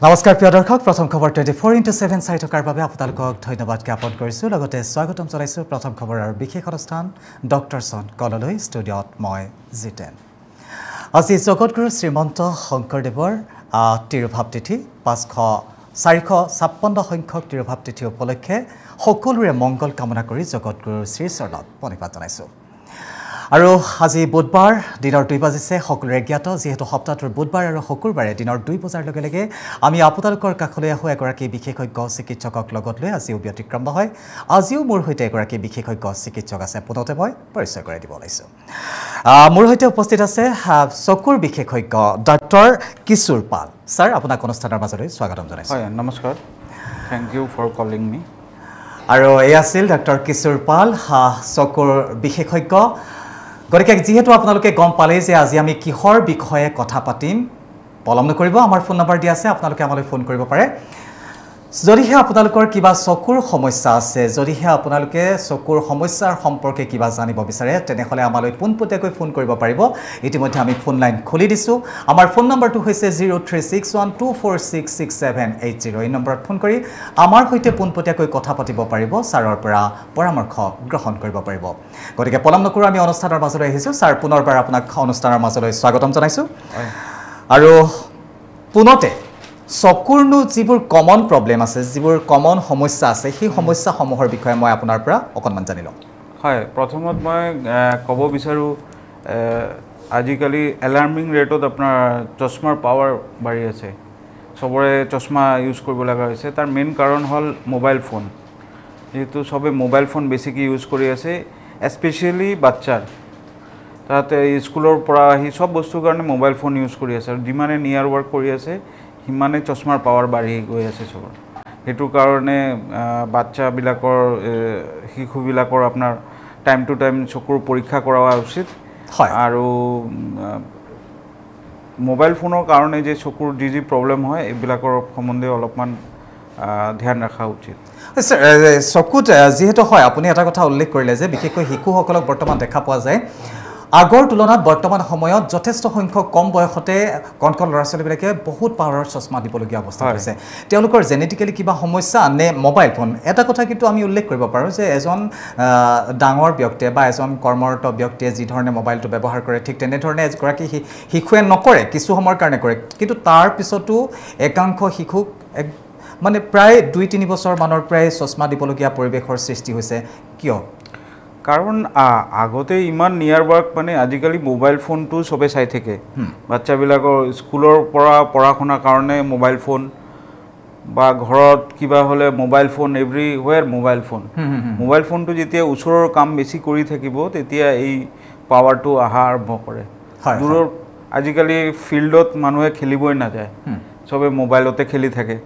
নমস্কাৰ প্ৰিয় দৰ্শক প্ৰথম খবৰ 24x7 চাই থকাৰ বাবে আপোনালোকক ধন্যবাদ জ্ঞাপন কৰিছোঁ লগতে স্বাগতম জনাইছোঁ প্ৰথম খবৰ আৰু বিশেষ অনুষ্ঠান ডক্টৰ চন কললৈ ষ্টুডিঅ'ত মই জিতেন আজি জগতগুৰু শ্ৰীমন্ত শংকৰদেৱৰ তিৰুভাৱ তিথি 456 সংখ্যক তিৰুভাৱ তিথি উপলক্ষে সকলোৰে মংগল কামনা কৰি জগতগুৰুৰ শ্ৰীচৰণত প্ৰণিপাত জনাইছোঁ আৰু আজি বুধবাৰ দিনৰ 2 বাজিছে সকলোৰে জ্ঞাত যেহেতু সপ্তাহটোৰ বুধবাৰ আৰু শুকুৰবাৰে দিনৰ 2 বজাৰ লগে লগে আমি আপোনালোকৰ কাষলৈ আহো এগৰাকী বিশেষজ্ঞ চিকিৎসকক লগত লৈ আজিও ব্যতিক্ৰম নহয় আজিও মোৰ সৈতে এগৰাকী বিশেষজ্ঞ চিকিৎসক আছে পুনতে মই পৰিচয় কৰাই দিব ওলাইছোঁ মোৰ সৈতে উপস্থিত আছে চকুৰ বিশেষজ্ঞ ডক্টৰ কিশোৰ পাল স্যাৰ আপোনাক অনুষ্ঠানৰ মাজলৈ স্বাগতম জনাইছোঁ হয় নমস্কাৰ থ্যাংক ইউ ফৰ কলিং মি আৰু এই আছিল ডক্টৰ কিশোৰ পাল চকুৰ বিশেষজ্ঞ গতিকে যেহেতু আপোনালোকে গম পালে যে আজি আমি কিহৰ বিষয়ে কথা পাতিম পলম নকৰিব আমাৰ ফোন নম্বৰ দিয়া আছে আপোনালোকে আমালৈ ফোন কৰিব পাৰে যদিহে আপোনালোকৰ কিবা চকুৰ সমস্যা আছে যদিহে আপোনালোকে চকুৰ সমস্যাৰ সম্পৰ্কে কিবা জানিব বিচাৰে তেনেহলে আমালৈ পোনপটীয়াকৈ ফোন কৰিব পাৰিব ইতিমধ্যে আমি ফোন লাইন খুলি দিছো আমাৰ ফোন নম্বৰটো হৈছে 0361246670 এই নম্বৰত ফোন কৰি আমাৰ সৈতে পোনপটীয়াকৈ কথা পাতিব পাৰিব ছাৰৰ পৰা পৰামৰ্শ গ্ৰহণ কৰিব পাৰিব গতিকে পলম নকৰো আমি অনুষ্ঠানৰ মাজলৈ আহিছো ছাৰ পুনৰবাৰ আপোনাক অনুষ্ঠানৰ মাজলৈ স্বাগতম জনাইছো আৰু পুনতে চকুৰনো যিবোৰ কমন প্ৰবলেম আছে যিবোৰ কমন সমস্যা আছে সেই সমস্যাসমূহৰ বিষয়ে মই আপোনাৰ পৰা অকণমান জানি লম হয় প্ৰথমত মই ক'ব বিচাৰো আজিকালি এলাৰ্মিং ৰেটত আপোনাৰ চশমাৰ পাৱাৰ বাঢ়ি আছে সবৰে চশমা ইউজ কৰিব লগা হৈছে তাৰ মেইন কাৰণ হ'ল মোবাইল ফোন যেহেতু সবে মোবাইল ফোন বেছিকৈ ইউজ কৰি আছে স্পেচিয়েলি বাচ্চাৰ তাতে স্কুলৰ পৰা আহি সব বস্তুৰ কাৰণে মোবাইল ফোন ইউজ কৰি আছে আৰু যিমানে নিয়াৰ ৱৰ্ক কৰি আছে হিমানে চশমাৰ পাৱাৰ বাঢ়ি গৈ আছে সবৰ হেতু কাৰণে বাচ্চাবিলাকৰ শিশুবিলাকৰ আপোনাৰ টাইম টু টাইম চকুৰ পৰীক্ষা কৰোৱা উচিত আৰু মোবাইল ফোনৰ কাৰণে যে চকুৰ যি প্ৰবলেম হয় এইবিলাকৰ সম্বন্ধে অলপমান ধ্যান ৰাখা উচিত চকুত যেহেতু হয় আপুনি এটা কথা উল্লেখ কৰিলে যে বিশেষকৈ শিশুসকলক বৰ্তমান দেখা পোৱা যায় আগৰ তুলনাত বৰ্তমান সময়ত যথেষ্ট সংখ্যক কম বয়সতে কণ ল'ৰা ছোৱালীবিলাকে বহুত পাৱাৰৰ চশমা দিবলগীয়া অৱস্থা হৈছে তেওঁলোকৰ জেনেটিকেলি কিবা সমস্যা নে মোবাইল ফোন এটা কথা কিন্তু আমি উল্লেখ কৰিব পাৰোঁ যে এজন ডাঙৰ ব্যক্তিয়ে বা এজন কৰ্মৰত ব্যক্তিয়ে যি ধৰণে মোবাইলটো ব্যৱহাৰ কৰে ঠিক তেনেধৰণে এগৰাকী শিশুৱে নকৰে কিছু সময়ৰ কাৰণে কৰে কিন্তু তাৰ পিছতো একাংশ শিশুক মানে প্ৰায় 2-3 বছৰ মানৰ প্ৰায় চশমা দিবলগীয়া পৰিৱেশৰ সৃষ্টি হৈছে কিয় কাৰণ আগতে ইমান নিয়াৰ ৱৰ্ক মানে আজিকালি মোবাইল ফোনটো সবে চাই থাকে বাচ্চাবিলাকৰ স্কুলৰ পৰা পঢ়া শুনাৰ কাৰণে মোবাইল ফোন বা ঘৰত কিবা হলে মোবাইল ফোন এভৰিৱেৰ মোবাইল ফোনটো যেতিয়া ওচৰৰ কাম বেছি কৰি থাকিব তেতিয়া এই পাৱাৰটো আহা আৰম্ভ কৰে দূৰৰ আজিকালি ফিল্ডত মানুহে খেলিবই নাযায় সবে মোবাইলতে খেলি থাকে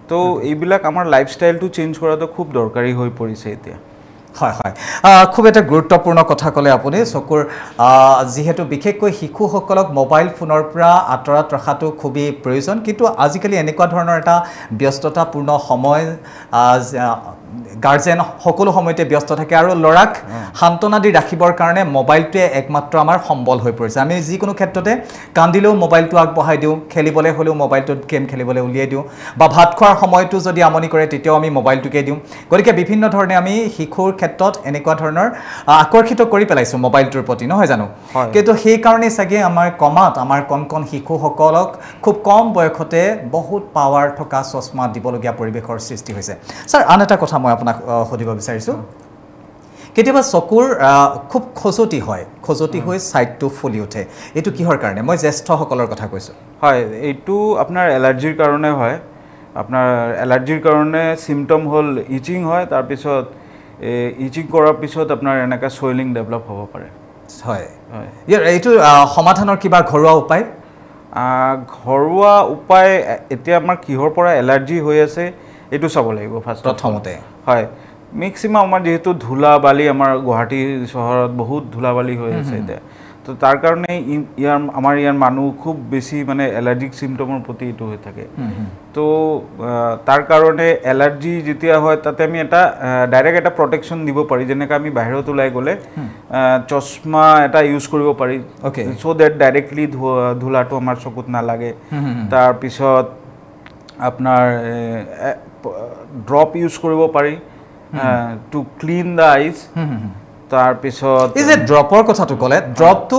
তো এইবিলাক আমাৰ লাইফষ্টাইলটো চেঞ্জ কৰাটো খুব দৰকাৰী হৈ পৰিছে এতিয়া হয় হয় খুব এটা গুৰুত্বপূৰ্ণ কথা ক'লে আপুনি চকুৰ যেহেতু বিশেষকৈ শিশুসকলক মোবাইল ফোনৰ পৰা আঁতৰত ৰখাটো খুবেই প্ৰয়োজন কিন্তু আজিকালি এনেকুৱা ধৰণৰ এটা ব্যস্ততাপূৰ্ণ সময় গাৰ্জেন সকলো সময়তে ব্যস্ত থাকে আৰু ল'ৰাক সান্তনা দি ৰাখিবৰ কাৰণে মোবাইলটোৱে একমাত্ৰ আমাৰ সম্বল হৈ পৰিছে আমি যিকোনো ক্ষেত্ৰতে কান্দিলেও মোবাইলটো আগবঢ়াই দিওঁ খেলিবলৈ হ'লেও মোবাইলটোত গেম খেলিবলৈ উলিয়াই দিওঁ বা ভাত খোৱাৰ সময়টো যদি আমনি কৰে তেতিয়াও আমি মোবাইলটোকে দিওঁ গতিকে বিভিন্ন ধৰণে আমি শিশুৰ ক্ষেত্ৰত এনেকুৱা ধৰণৰ আকৰ্ষিত কৰি পেলাইছোঁ মোবাইলটোৰ প্ৰতি নহয় জানো কিন্তু সেই কাৰণেই চাগে আমাৰ আমাৰ কণ শিশুসকলক খুব কম বয়সতে বহুত পাৱাৰ থকা চশমা দিবলগীয়া পৰিৱেশৰ সৃষ্টি হৈছে ছাৰ আন এটা কথা মই আপোনাক সুধিব বিচাৰিছোঁ কেতিয়াবা চকুৰ খুব খজুতি হৈ সাইডটো ফুলি উঠে এইটো কিহৰ কাৰণে মই জ্যেষ্ঠসকলৰ কথা কৈছোঁ হয় এইটো আপোনাৰ এলাৰ্জিৰ কাৰণে হয় আপোনাৰ এলাৰ্জিৰ কাৰণে সিম্পটম হ'ল ইচিং হয় তাৰপিছত ইচিং কৰাৰ পিছত আপোনাৰ এনেকা সোয়েলিং ডেভেলপ হ'ব পাৰে হয় এইটো সমাধানৰ কিবা ঘৰুৱা উপায় এতিয়া আমাৰ কিহৰ পৰা এলাৰ্জি হৈ আছে এইটো চাব লাগিব প্ৰথমতে হয় মেক্সিমাম আমাৰ যেহেতু ধূলা বালি আমাৰ গুৱাহাটী চহৰত বহুত ধূলা বালি হৈ আছে এতিয়া তো তাৰ কাৰণে আমাৰ ইয়াৰ মানুহ খুব বেছি মানে এলাৰ্জিক সিম্পটমৰ প্ৰতি এইটো হৈ থাকে তো তাৰ কাৰণে এলাৰ্জি যেতিয়া হয় তাতে আমি এটা ডাইৰেক্ট এটা প্ৰটেকশ্যন দিব পাৰি যেনেকৈ আমি বাহিৰত ওলাই গ'লে চশমা এটা ইউজ কৰিব পাৰি চ' ডেট ডাইৰেক্টলি ধূলাটো আমাৰ চকুত নালাগে তাৰপিছত আপোনাৰ ড্ৰপ ইউজ কৰিব পাৰি টু ক্লিন দ্য আইজ তাৰপিছত এই যে ড্ৰপৰ কথাটো ক'লে ড্ৰপটো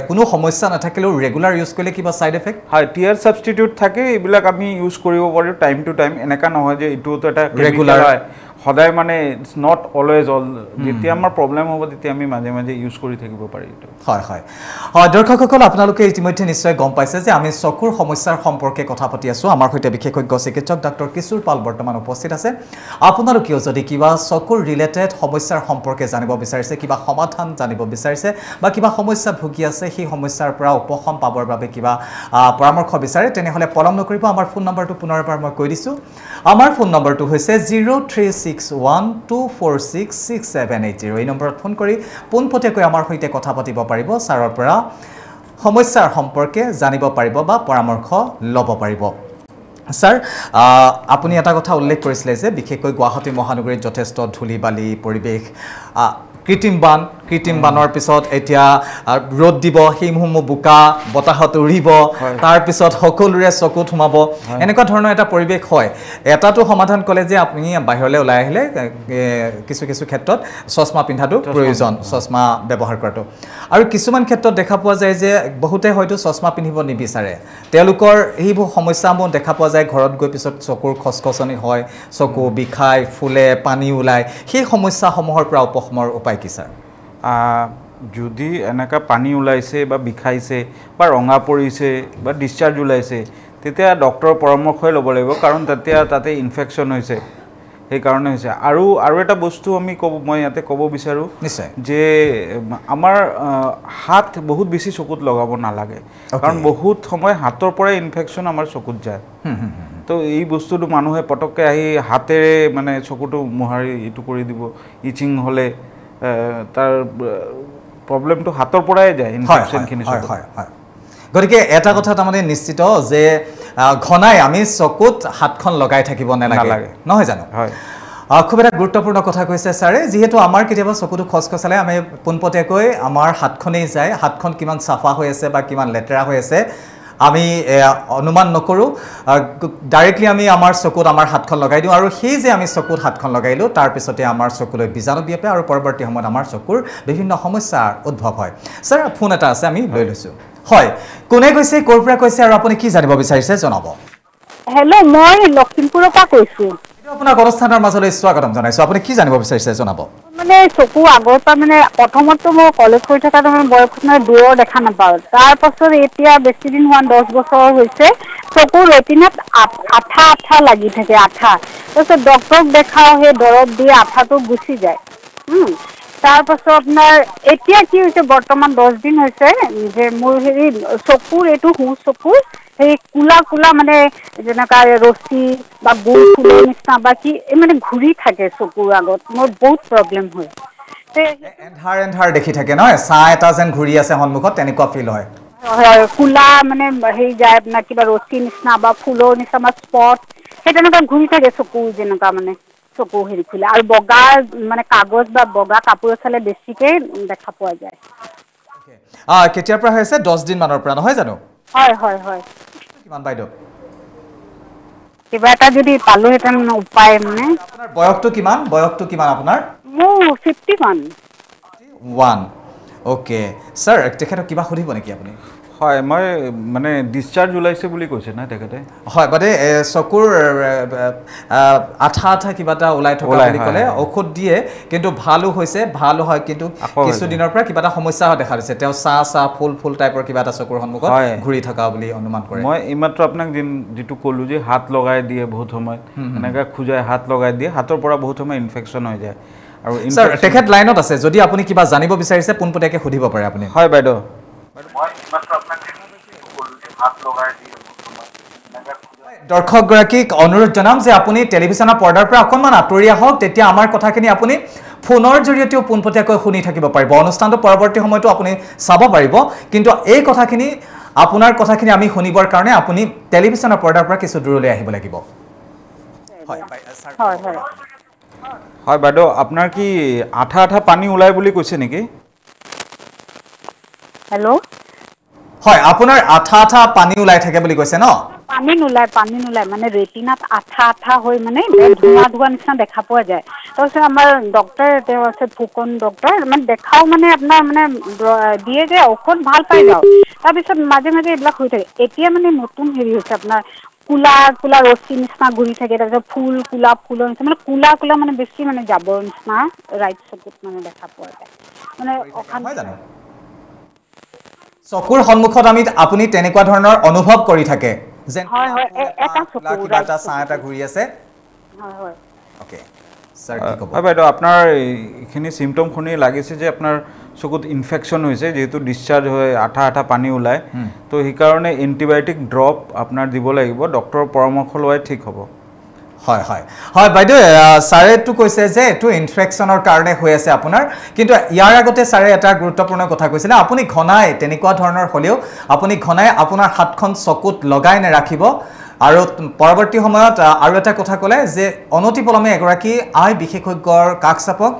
কোনো সমস্যা নাথাকিলেও ৰেগুলাৰ ইউজ কৰিলে কিবা ছাইড এফেক্ট হয় টিয়াৰ ছাবষ্টিটিউট থাকে এইবিলাক আমি ইউজ কৰিব পাৰোঁ টাইম টু টাইম এনেকুৱা নহয় যে এইটোতো এটা ৰেগুলাৰ হয় সদায় মানে ইটছ নট অলৱেজ অল যেতিয়া আমাৰ প্ৰব্লেম হ'ব তেতিয়া আমি মাজে মাজে ইউজ কৰি থাকিব পাৰি এইটো হয় হয় দৰ্শকসকল আপোনালোকে ইতিমধ্যে নিশ্চয় গম পাইছে যে আমি চকুৰ সমস্যাৰ সম্পৰ্কে কথা পাতি আছোঁ আমাৰ সৈতে বিশেষজ্ঞ চিকিৎসক ডাক্তৰ কিশোৰ পাল বৰ্তমান উপস্থিত আছে আপোনালোকেও যদি কিবা চকুৰ ৰিলেটেড সমস্যাৰ সম্পৰ্কে জানিব বিচাৰিছে কিবা সমাধান জানিব বিচাৰিছে বা কিবা সমস্যা ভুগি আছে সেই সমস্যাৰ পৰা উপশম পাবৰ বাবে কিবা পৰামৰ্শ বিচাৰে তেনেহ'লে পলম নকৰিব আমাৰ ফোন নম্বৰটো পুনৰ এবাৰ মই কৈ দিছোঁ আমাৰ ফোন নম্বৰটো হৈছে 0361246670 এই নম্বৰত ফোন কৰি পোনপটীয়াকৈ আমাৰ সৈতে কথা পাতিব পাৰিব ছাৰৰ পৰা সমস্যাৰ সম্পৰ্কে জানিব পাৰিব বা পৰামৰ্শ ল'ব পাৰিব ছাৰ আপুনি এটা কথা উল্লেখ কৰিছিলে যে বিশেষকৈ গুৱাহাটী মহানগৰীত যথেষ্ট ধূলি বালি পৰিৱেশ কৃত্ৰিম বানৰ পিছত এতিয়া ৰ'দ দিব হিমসমূহ বোকা বতাহত উৰিব তাৰ পিছত সকলোৰে চকুত সোমাব এনেকুৱা ধৰণৰ এটা পৰিৱেশ হয় এটাটো সমাধান ক'লে যে আপুনি বাহিৰলৈ ওলাই আহিলে কিছু ক্ষেত্ৰত চশমা পিন্ধাটো প্ৰয়োজন চশমা ব্যৱহাৰ কৰাটো আৰু কিছুমান ক্ষেত্ৰত দেখা পোৱা যায় যে বহুতে হয়তো চশমা পিন্ধিব নিবিচাৰে তেওঁলোকৰ এইবোৰ সমস্যাসমূহ দেখা পোৱা যায় ঘৰত গৈ পিছত চকুৰ খচখচনি হয় চকু বিষাই ফুলে পানী ওলায় সেই সমস্যাসমূহৰ পৰা উপশমৰ উপায় কি ছাৰ যদি এনেকা পানী ওলাইছে বা বিষাইছে বা ৰঙা পৰিছে বা ডিসচাৰ্জ ওলাইছে তেতিয়া ডক্টৰৰ পৰামৰ্শই ল'ব লাগিব কাৰণ তেতিয়া তাতে ইনফেকশ্যন হৈছে সেই কাৰণে হৈছে আৰু এটা বস্তু আমি মই ইয়াতে ক'ব বিচাৰোঁ নিশ্চয় যে আমাৰ হাত বহুত বেছি চকুত লগাব নালাগে কাৰণ বহুত সময় হাতৰ পৰাই ইনফেকশ্যন আমাৰ চকুত যায় তো এই বস্তুটো মানুহে পটককৈ আহি হাতেৰে মানে চকুটো মোহাৰি ইটো কৰি দিব ইচিং হ'লে তাৰ প্ৰব্লেমটো হাতৰ পৰাই যায় ইনফেকশ্যনখিনি গতিকে এটা কথা তাৰমানে নিশ্চিত যে ঘনাই আমি চকুত হাতখন লগাই থাকিব নালাগে নহয় জানো হয় খুব এটা গুৰুত্বপূৰ্ণ কথা কৈছে ছাৰে যিহেতু আমাৰ কেতিয়াবা চকুটো খচখচালে আমি পোনপটীয়াকৈ আমাৰ হাতখনেই যায় হাতখন কিমান চাফা হৈ আছে বা কিমান লেতেৰা হৈ আছে আমি অনুমান নকৰোঁ ডাইৰেক্টলি আমি আমাৰ চকুত আমাৰ হাতখন লগাই দিওঁ আৰু সেই যে আমি চকুত হাতখন লগাইলোঁ তাৰপিছতে আমাৰ চকুলৈ বীজাণু বিয়পে আৰু পৰৱৰ্তী সময়ত আমাৰ চকুৰ বিভিন্ন সমস্যাৰ উদ্ভৱ হয় ছাৰ ফোন এটা আছে আমি লৈ লৈছোঁ হয় কোনে কৈছে ক'ৰ পৰা কৈছে আৰু আপুনি কি জানিব বিচাৰিছে জনাব হেল্ল' মই লখিমপুৰৰ পৰা কৈছোঁ আপোনাক অনুষ্ঠানৰ মাজলৈ স্বাগতম জনাইছোঁ আপুনি কি জানিব বিচাৰিছে জনাব মানে চকু আগৰ পৰা মানে প্ৰথমতো মই কলেজ কৰি থকা মানে বয়সত মানে দূৰৰ দেখা নাপাওঁ তাৰপাছত এতিয়া বেছি দিন হোৱা 10 বছৰ হৈছে চকুৰ ৰেটিনাত আঠা লাগি থাকে তাৰপিছত ডক্টৰক দেখাওঁ সেই দৰৱ দিয়ে আঠাটো গুচি যায় তাৰপাছত আপোনাৰ এতিয়া কি হৈছে বৰ্তমান 10 দিন হৈছে যে মোৰ হেৰি চকুৰ এইটো চকুৰ সেই কোলা মানে যেনেকা ৰছী বা গোল ফুলৰ নিচিনা বা কি মানে ঘূৰি থাকে চকুৰ আগত মোৰ বহুত প্ৰব্লেম হয় এন্ধাৰ দেখি থাকে নহয় ছাঁ এটা যেন ঘূৰি আছে সন্মুখত তেনেকুৱা ফিল হয় কোলা মানে হেৰি যায় আপোনাৰ কিবা ৰছী নিচিনা বা ফুলৰ নিচিনা বা স্পট সেই তেনেকুৱা ঘূৰি থাকে চকু যেনেকুৱা মানে চকু হেৰি খুলে আৰু বগা মানে কাগজ বা বগা কাপোৰ চালে বেছিকৈ দেখা পোৱা যায় কেতিয়াৰ পৰা হৈছে 10 দিন মানৰ পৰা নহয় জানো হয় কিমান বাইদেউ কিবা এটা যদি পালোহেঁতেন উপায় মানে আপোনাৰ বয়সটো কিমান আপোনাৰ মোৰ 51 ওকে ছাৰ তেখেতক কিবা সুধিব নেকি আপুনি হয় মই মানে ডিসচাৰ্জ ওলাইছে বুলি কৈছে না তেখেতে হয় মানে চকুৰ আঠা কিবা এটা ওলাই থকা বুলি ক'লে ঔষধ দিয়ে কিন্তু ভালো হৈছে ভাল হয় কিন্তু কিছুদিনৰ পৰা কিবা এটা সমস্যা দেখা দিছে তেওঁ চাহ ফুল টাইপৰ কিবা এটা চকুৰ সন্মুখত ঘূৰি থকা বুলি অনুমান কৰে মই এইমাত্ৰ আপোনাক যিটো ক'লো যে হাত লগাই দিয়ে বহুত সময় এনেকৈ খোজাই হাত লগাই দিয়ে হাতৰ পৰা বহুত সময় ইনফেকশ্যন হৈ যায় আৰু ছাৰ তেখেত লাইনত আছে যদি আপুনি কিবা জানিব বিচাৰিছে পোনপটীয়াকৈ সুধিব পাৰে আপুনি হয় বাইদেউ দৰ্শকগৰাকীক অনুৰোধ জনাম যে আপুনি টেলিভিছনৰ পৰ্দাৰ পৰা অকণমান আঁতৰি আহক তেতিয়া আমাৰ কথাখিনি আপুনি ফোনৰ জৰিয়তেও পোনপটীয়াকৈ শুনি থাকিব পাৰিব অনুষ্ঠানটো পৰৱৰ্তী সময়তো আপুনি চাব পাৰিব কিন্তু এই কথাখিনি আপোনাৰ কথাখিনি আমি শুনিবৰ কাৰণে আপুনি টেলিভিছনৰ পৰ্দাৰ পৰা কিছু দূৰলৈ আহিব লাগিব হয় বাইদেউ আপোনাৰ কি আঠা পানী ওলাই বুলি কৈছে নেকি হেল্ল' হয় আপোনাৰ আঠা পানী ওলাই থাকে বুলি কৈছে ন পানী নোলায় মানে ৰেটিনাত আঠা হৈ মানে ধোঁৱা নিচিনা দেখা পোৱা যায় তাৰপিছত আমাৰ ডক্টৰ তেওঁ আছে ফুকন ডক্টৰ মানে দেখাও মানে আপোনাৰ মানে দিয়ে যে ঔষধ ভাল পাই যাওঁ তাৰপিছত মাজে এইবিলাক হৈ থাকে এতিয়া মানে নতুন হেৰি হৈছে আপোনাৰ কোলা ৰছী নিচিনা ঘূৰি থাকে তাৰপিছত ফুলৰ নিচিনা মানে কোলা মানে বেছি মানে যাবৰ নিচিনা ৰাইট চকুত মানে দেখা পোৱা যায় মানে নহয় জানো চকুৰ সন্মুখত আপুনি তেনেকুৱা ধৰণৰ অনুভৱ কৰি থাকে যে হয় এটা চকু কিবা এটা ছাঁ এটা ঘূৰি আছে হয় ওকে স্যার কি কব বাইদেউ আপনার এইখিনি সিমটম শুনি লাগিছে যে আপনার চকুত ইনফেকশন হয়েছে যেহেতু ডিসচার্জ হয়ে আঠা পানী ওলায় তো সেই কারণে এন্টিবায়োটিক ড্রপ আপনার দিব লাগিব ডক্টৰৰ পৰামৰ্শ লৈ ঠিক হ'ব হয় বাইদেউ ছাৰেটো কৈছে যে এইটো ইনফেকশ্যনৰ কাৰণে হৈ আছে আপোনাৰ কিন্তু ইয়াৰ আগতে ছাৰে এটা গুৰুত্বপূৰ্ণ কথা কৈছিলে আপুনি ঘনাই তেনেকুৱা ধৰণৰ হ'লেও আপুনি ঘনাই আপোনাৰ হাতখন চকুত লগাই নাৰাখিব আৰু পৰৱৰ্তী সময়ত আৰু এটা কথা ক'লে যে অনতিপলমে এগৰাকী আই বিশেষজ্ঞৰ কাষ চাপক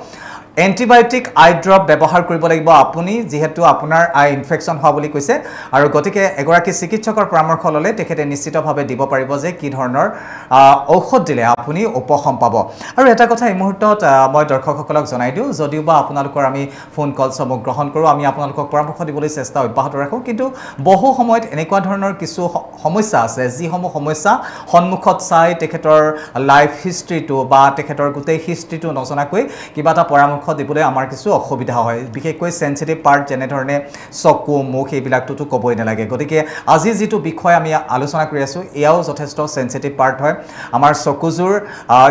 এন্টিবায়োটিক আই ড্ৰপ ব্যৱহাৰ কৰিব লাগিব আপুনি যেহেতু আপোনাৰ আই ইনফেকশ্যন হোৱা বুলি কৈছে আৰু গতিকে এগৰাকী চিকিৎসকৰ পৰামৰ্শ ল'লে তেখেতে নিশ্চিতভাৱে দিব পাৰিব যে কি ধৰণৰ ঔষধ দিলে আপুনি উপশম পাব আৰু এটা কথা এই মুহূৰ্তত মই দৰ্শকসকলক জনাই দিওঁ যদিও বা আপোনালোকৰ আমি ফোন কলসমূহ গ্ৰহণ কৰোঁ আমি আপোনালোকক পৰামৰ্শ দিবলৈ চেষ্টা অব্যাহত ৰাখোঁ কিন্তু বহু সময়ত এনেকুৱা ধৰণৰ কিছু সমস্যা আছে যিসমূহ সমস্যা সন্মুখত চাই তেখেতৰ লাইফ হিষ্ট্ৰীটো বা তেখেতৰ গোটেই হিষ্ট্ৰীটো নজনাকৈ কিবা এটা পৰামৰ্শ দিবলৈ আমাৰ কিছু অসুবিধা হয় বিশেষকৈ সেনসিটিভ পাৰ্ট যেনে ধৰণে চকু মুখ এইবিলাকটো ক'বই নালাগে গতিকে আজি যেটো বিষয় আমি আলোচনা কৰি আছো এয়াও যথেষ্ট সেনসিটিভ পাৰ্ট হয় আমাৰ চকুজুৰ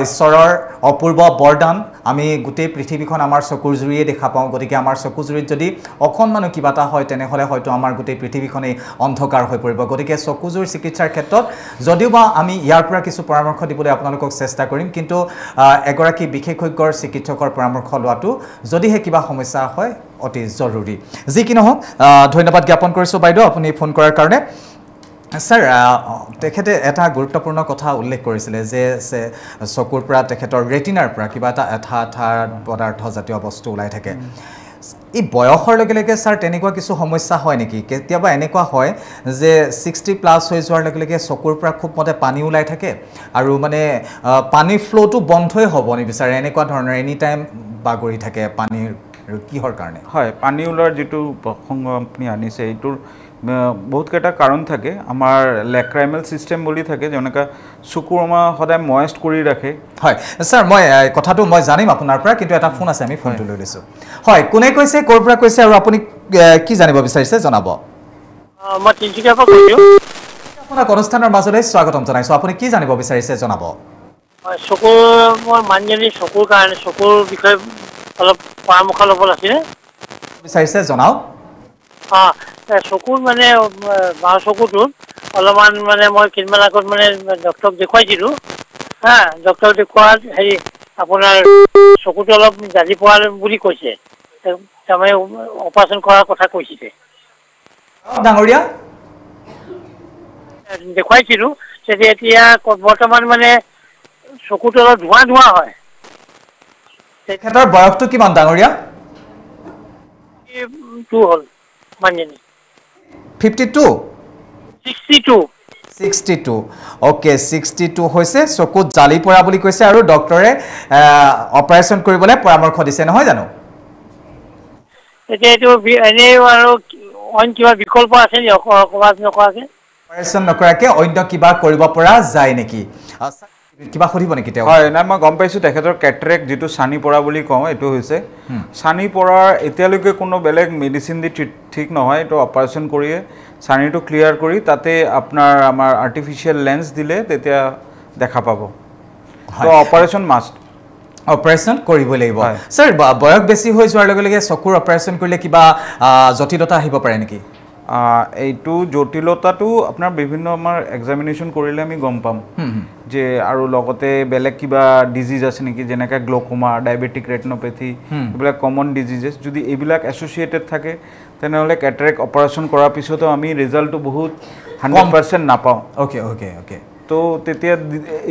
ঈশ্বৰৰ অপূৰ্ব বৰদান আমি গোটেই পৃথিৱীখন আমাৰ চকুৰ জুৰিয়ে দেখা পাওঁ গতিকে আমাৰ চকুজুৰিত যদি অকণমানো কিবা এটা হয় তেনেহলে হয়তো আমাৰ গোটেই পৃথিৱীখনেই অন্ধকাৰ হৈ পৰিব গতিকে চকুজুৰ চিকিৎসাৰ ক্ষেত্ৰত যদিও বা আমি ইয়াৰ পৰা কিছু পৰামৰ্শ দিবলৈ আপোনালোকক চেষ্টা কৰিম কিন্তু এগৰাকী বিশেষজ্ঞৰ চিকিৎসকৰ পৰামৰ্শ লোৱাটো যদিহে কিবা সমস্যা হয় অতি জৰুৰী যি কি নহওক ধন্যবাদ জ্ঞাপন কৰিছো বাইদেউ আপুনি ফোন কৰাৰ কাৰণে স্যাৰ তেখেতে এটা গুৰুত্বপূৰ্ণ কথা উল্লেখ কৰিছিলে যে চকুৰ পৰা তেখেতৰ ৰেটিনাৰ পৰা কিবা এটা আঠা পদাৰ্থ জাতীয় বস্তু ওলাই থাকে এই বয়সৰ লগে লগে স্যাৰ তেনেকুৱা কিছু সমস্যা হয় নেকি কেতিয়াবা এনেকুৱা হয় যে 60 প্লাস হৈ যোৱাৰ লগে লগে চকুৰ পৰা খুব মতে পানী ওলাই থাকে আৰু মানে পানী ফ্লোটো বন্ধই হ'ব নিবিচাৰে এনেকুৱা ধৰণৰ এনি টাইম বাগৰি থাকে পানীৰ কিহৰ কাৰণে হয় পানী ওলাৰ যেটো প্ৰসংগ আপুনি আনিছে এইটোৰ বহুত কেইটা কাৰণ থাকে আমাৰ লেক্ৰাইমেল সিস্টেম বুলি থাকে যেনেকা চকুৰমা সদায় ময়েষ্ট কৰি ৰাখে হয় স্যাৰ মই কথাটো মই জানিম আপোনাৰ পৰা কিন্তু এটা ফোন আছে আমি ফোনটো লৈ লৈছো হয় কোনে কৈছে ক'ৰ পৰা কৈছে আৰু আপুনি কি জানিব বিচাৰিছে জনাব মই তিনিচুকীয়াৰ পৰা কৈছো আপোনাক অনুষ্ঠানৰ মাজলৈ স্বাগতম জনাইছো আপুনি কি জানিব বিচাৰিছে জনাব চকুৰ মই মানুহজনী চকুৰ কাৰণে চকুৰ বিষয়ে অলপ পৰামৰ্শ ল'ব লাগিছিলে বিচাৰিছে জনাওক চকুৰ মানে বাওঁ চকুটোত অলপমান মানে মই কেইদিনমান আগত মানে ডক্টৰক দেখুৱাইছিলোঁ ডক্টৰক দেখুৱাত হেৰি আপোনাৰ চকুটো অলপ জালি পোৱা বুলি কৈছে তাৰমানে অপাৰেশ্যন কৰাৰ কথা কৈছিলে ডাঙৰীয়া দেখুৱাইছিলোঁ তেতিয়া এতিয়া বৰ্তমান মানে চকুটো অলপ ধোঁৱা হয় তেখেতৰ বয়সটো কিমান ডাঙৰীয়া 2 হ'ল মানুহজনী 52 62 ওকে 62 হৈছে চকুত জালি পৰা বুলি কৈছে আৰু ডক্টৰে অপাৰেশ্যন কৰিবলৈ পৰামৰ্শ দিছে নহয় জানো এতিয়া এইটো এনে আৰু অন্য কিবা বিকল্প আছে নি অকবাদ নকৰাকে অপাৰেশ্যন নকৰাকে অন্য কিবা কৰিব পৰা যায় নেকি কিবা খুদিব নেকি তেওঁ হয় না মই গম পাইছো তেখেতৰ কেটৰেক্ট যেটো সানি পৰা বুলি কওঁ এটো হৈছে সানি পৰাৰ এতিয়ালৈকে কোনো বেলেগ মেডিসিন দি ঠিক নহয় তো অপাৰেশ্যন কৰিয়ে সানিটো ক্লিয়াৰ কৰি তাতে আপোনাৰ আমাৰ আৰ্টিফিশিয়াল লেন্স দিলে তেতিয়া দেখা পাব তো অপাৰেশ্যন মাষ্ট অপাৰেশ্যন কৰিব লাগিব স্যাৰ বয়স বেছি হৈ যোৱাৰ লগে লগে চকুৰ অপাৰেশ্যন কৰিলে কিবা জটিলতা আহিব পাৰে নেকি এইটো জটিলতাটো আপোনাৰ বিভিন্ন আমাৰ এক্সামিনেশ্যন কৰিলে আমি গম পাম যে আৰু লগতে বেলেগ কিবা ডিজিজ আছে নেকি যেনেকৈ গ্ল'কোমা ডায়েবেটিক ৰেটিনোপেথি এইবিলাক কমন ডিজিজেছ যদি এইবিলাক এছ'চিয়েটেড থাকে তেনেহ'লে কেটাৰেক্ট অপাৰেশ্যন কৰাৰ পিছতো আমি ৰিজাল্টটো বহুত 100% নাপাওঁ ওকে তো তেতিয়া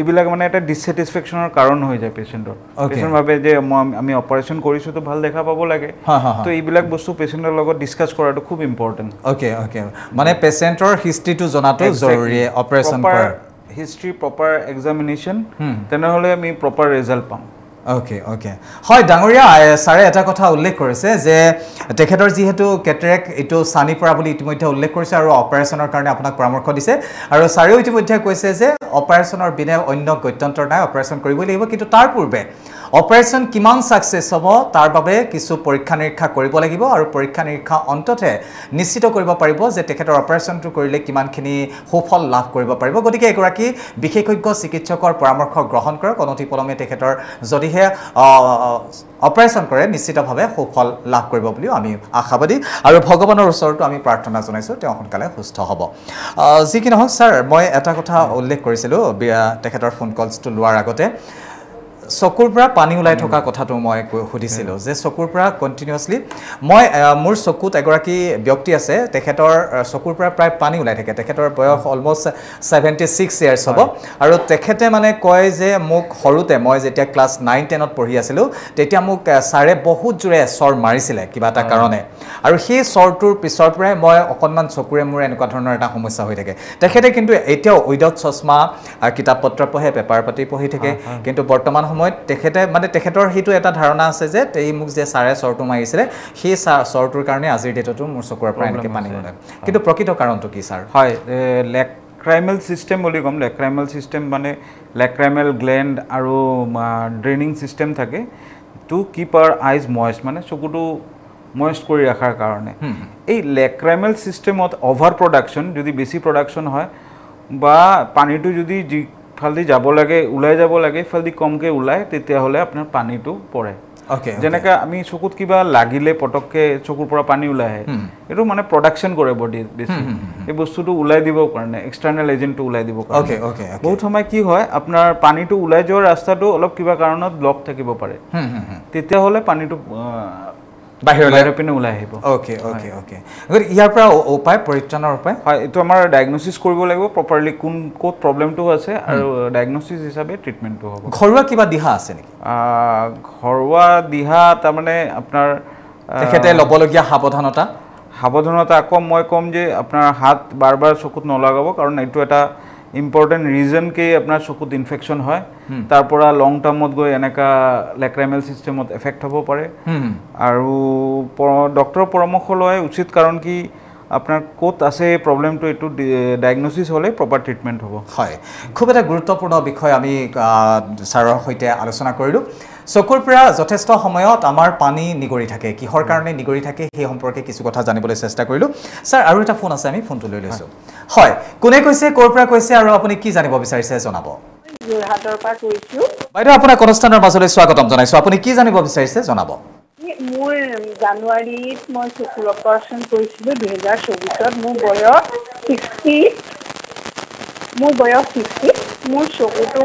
এইবিলাক মানে এটা ডিসস্যাটিসফ্যাকশনৰ কাৰণ হৈ যায় পেশেন্টৰ পেশেন্ট ভাবে যে আমি অপাৰেশন কৰিছো তো ভাল দেখা পাব লাগে তো এইবিলাক বস্তু পেশেন্টৰ লগত ডিসকাস কৰাটো খুব ইম্পৰ্টেন্ট ওকে মানে পেশেন্টৰ হিষ্ট্ৰিটো জনাটো জৰুৰী অপাৰেশন কৰাৰ হিষ্ট্ৰি প্ৰপাৰ এক্সামিনেশন তেনেহলে আমি প্ৰপাৰ ৰিজাল্ট পাম ওকে হয় ডাঙৰীয়া সাৰে এটা কথা উল্লেখ কৰিছে যে তেখেতৰ যেহেতু কেটেৰেক এটো সানি পৰা বুলি ইতিমধ্যে উল্লেখ কৰিছে আৰু অপাৰেশনৰ কাৰণে আপোনাক পৰামৰ্শ দিছে আৰু সাৰেও ইতিমধ্যে কৈছে যে অপাৰেশনৰ বিনা অন্য গত্যন্তৰ নাই অপাৰেশন কৰিবই লাগিব কিন্তু তাৰ পূৰ্বে অপাৰেশন কিমান সাকসেস হ'ব তাৰ বাবে কিছু পৰীক্ষা নিৰীক্ষা কৰিব লাগিব আৰু পৰীক্ষা নিৰীক্ষা অন্ততে নিশ্চিত কৰিব পাৰিব যে তেখেতৰ অপাৰেশনটো কৰিলে কিমানখিনি সুফল লাভ কৰিব পাৰিব গতিকে এগৰাকী বিশেষজ্ঞ চিকিৎসকৰ পৰামৰ্শ গ্ৰহণ কৰক অনতি পলমে তেখেতৰ যদিহে অপাৰেশন কৰে নিশ্চিতভাৱে সুফল লাভ কৰিব বুলি আমি আশাবাদী আৰু ভগৱানৰ ওচৰতো আমি প্ৰাৰ্থনা জনাইছো তেওঁ সোনকালে সুস্থ হ'ব যি কি নহওক স্যাৰ মই এটা কথা উল্লেখ কৰিছিলো তেখেতৰ ফোন কলছটো লোৱাৰ আগতে চকুৰ পৰা পানী ওলাই থকা কথাটো মই সুধিছিলো যে চকুৰ পৰা কন্টিনিউয়াছলি মই মোৰ চকুত এগৰাকী ব্যক্তি আছে তেখেতৰ চকুৰ পৰা প্ৰায় পানী ওলাই থাকে তেখেতৰ বয়স অলমোষ্ট 76 ইয়াৰ্স হ'ব আৰু তেখেতে মানে কয় যে মোক সৰুতে মই যেতিয়া ক্লাছ 9 10ত পঢ়ি আছিলো তেতিয়া মোক সাৰে বহুত জোৰে চৰ মাৰিছিলে কিবা এটা কাৰণে আৰু সেই চৰটোৰ পিছৰ পৰাই মই অকনমান চকুৰে মোৰ এনেকুৱা ধৰণৰ এটা সমস্যা হৈ থাকে তেখেতে কিন্তু এতিয়াও উইদাউট চশমা কিতাপ পত্ৰ পঢ়ে পেপাৰ পাতি পঢ়ি থাকে কিন্তু বৰ্তমান সময়ত তেখেতে মানে তেখেতৰ হিটো এটা ধাৰণা আছে যে এই মুখ যে সাৰে চৰটো মাৰিছিলে সেই চৰটোৰ কাৰণে আজিৰ ডেটতো মোৰ চকুৰ পৰা এনেকৈ পানী ওলায় কিন্তু প্ৰকৃত কাৰণটো কি স্যাৰ হয় লেক্ৰাইমেল সিস্টেম বুলি কম লেক্ৰাইমেল সিস্টেম মানে লেক্ৰাইমেল গ্ল্যান্ড আৰু ড্ৰেইনিং সিস্টেম থাকে টু কিপ আওয়াৰ আইজ ময়েস্ট মানে চকুটো ময়েস্ট কৰি ৰাখাৰ কাৰণে এই লেক্ৰাইমেল সিস্টেমত ওভাৰ প্ৰডাকশন যদি বেছি প্ৰডাকশন হয় বা পানীটো যদি ফালদি যাব লাগে উলাই যাব লাগে ফালদি কমকে উলাই তেতিয়া হলে আপোনাৰ পানীটো পৰে ওকে যেনেকা আমি চকুত কিবা লাগিলে পটককে চকুৰ পৰা পানী উলাই আহে এটো মানে প্ৰডাকশন কৰে বডি বেছি এই বস্তুটো উলাই দিব কাৰণে এক্সটাৰ্নাল এজেন্টটো উলাই দিব কাৰণে ওকে বহুত সময় কি হয় আপোনাৰ পানীটো উলাই যোৱাৰ ৰাস্তাটো অলপ কিবা কাৰণত ব্লক থাকিব পাৰে তেতিয়া হলে পানীটো বাহিৰলৈ পিনে উলাই আহিব ওকে গতিকে ইয়াৰ পৰা উপায় পৰিত্ৰাণৰ উপায় হয় এটো আমাৰ ডায়াগনোসিস কৰিব লাগিব প্ৰপাৰলি কোন কোত প্ৰবলেমটো আছে আৰু ডায়াগনোসিস হিচাপে ট্ৰিটমেন্টটো হ'ব ঘৰুৱা কিবা দিহা আছে নেকি ঘৰুৱা দিহা তাৰ মানে আপোনাৰ তেখেতে লবলগীয়া সাৱধানতা আকৌ মই কম যে আপোনাৰ হাত বাৰবাৰ চকুত নলগাব কাৰণ এইটো এটা ইম্পৰ্টেন্ট ৰিজন কে আপোনাৰ চকুত ইনফেকশন হয় তাৰ পৰা লং টাৰ্মত গৈ এনেকা লেক্ৰাইমেল সিস্টেমত এফেক্ট হ'ব পাৰে আৰু ডক্টৰৰ পৰামৰ্শ লয় উচিত কাৰণ কি আপনাৰ কোত আছে প্ৰবলেমটো এটু ডায়াগনোসিস হলে প্ৰপাৰ ট্ৰিটমেন্ট হবো হয় খুব এটা গুৰুত্বপূৰ্ণ বিষয় আমি স্যাৰৰ সৈতে আলোচনা কৰিলো চকুৰ পৰা যথেষ্ট সময়ত আমাৰ পানী নিগৰি থাকে কিহৰ কাৰণে নিগৰি থাকে সেই সম্পৰ্কে কিছু কথা জানিবলৈ চেষ্টা কৰিলো স্যাৰ আৰু এটা ফোন আছে আমি ফোনটো লৈ লৈছো হয় কোনে কৈছে কৰ পৰা কৈছে আৰু আপুনি কি জানিব বিচাৰিছে জনাব যোৰহাটৰ পৰা কৈছো বাইদেউ আপোনাক অনুষ্ঠানৰ মাজলৈ স্বাগতম জনাইছো আপুনি কি জানিব বিচাৰিছে জনাব মোৰ জানুৱাৰীত মই চকুৰ অপাৰেশ্যন কৰিছিলো 2024ত মোৰ বয়স 60 মোৰ চকুটো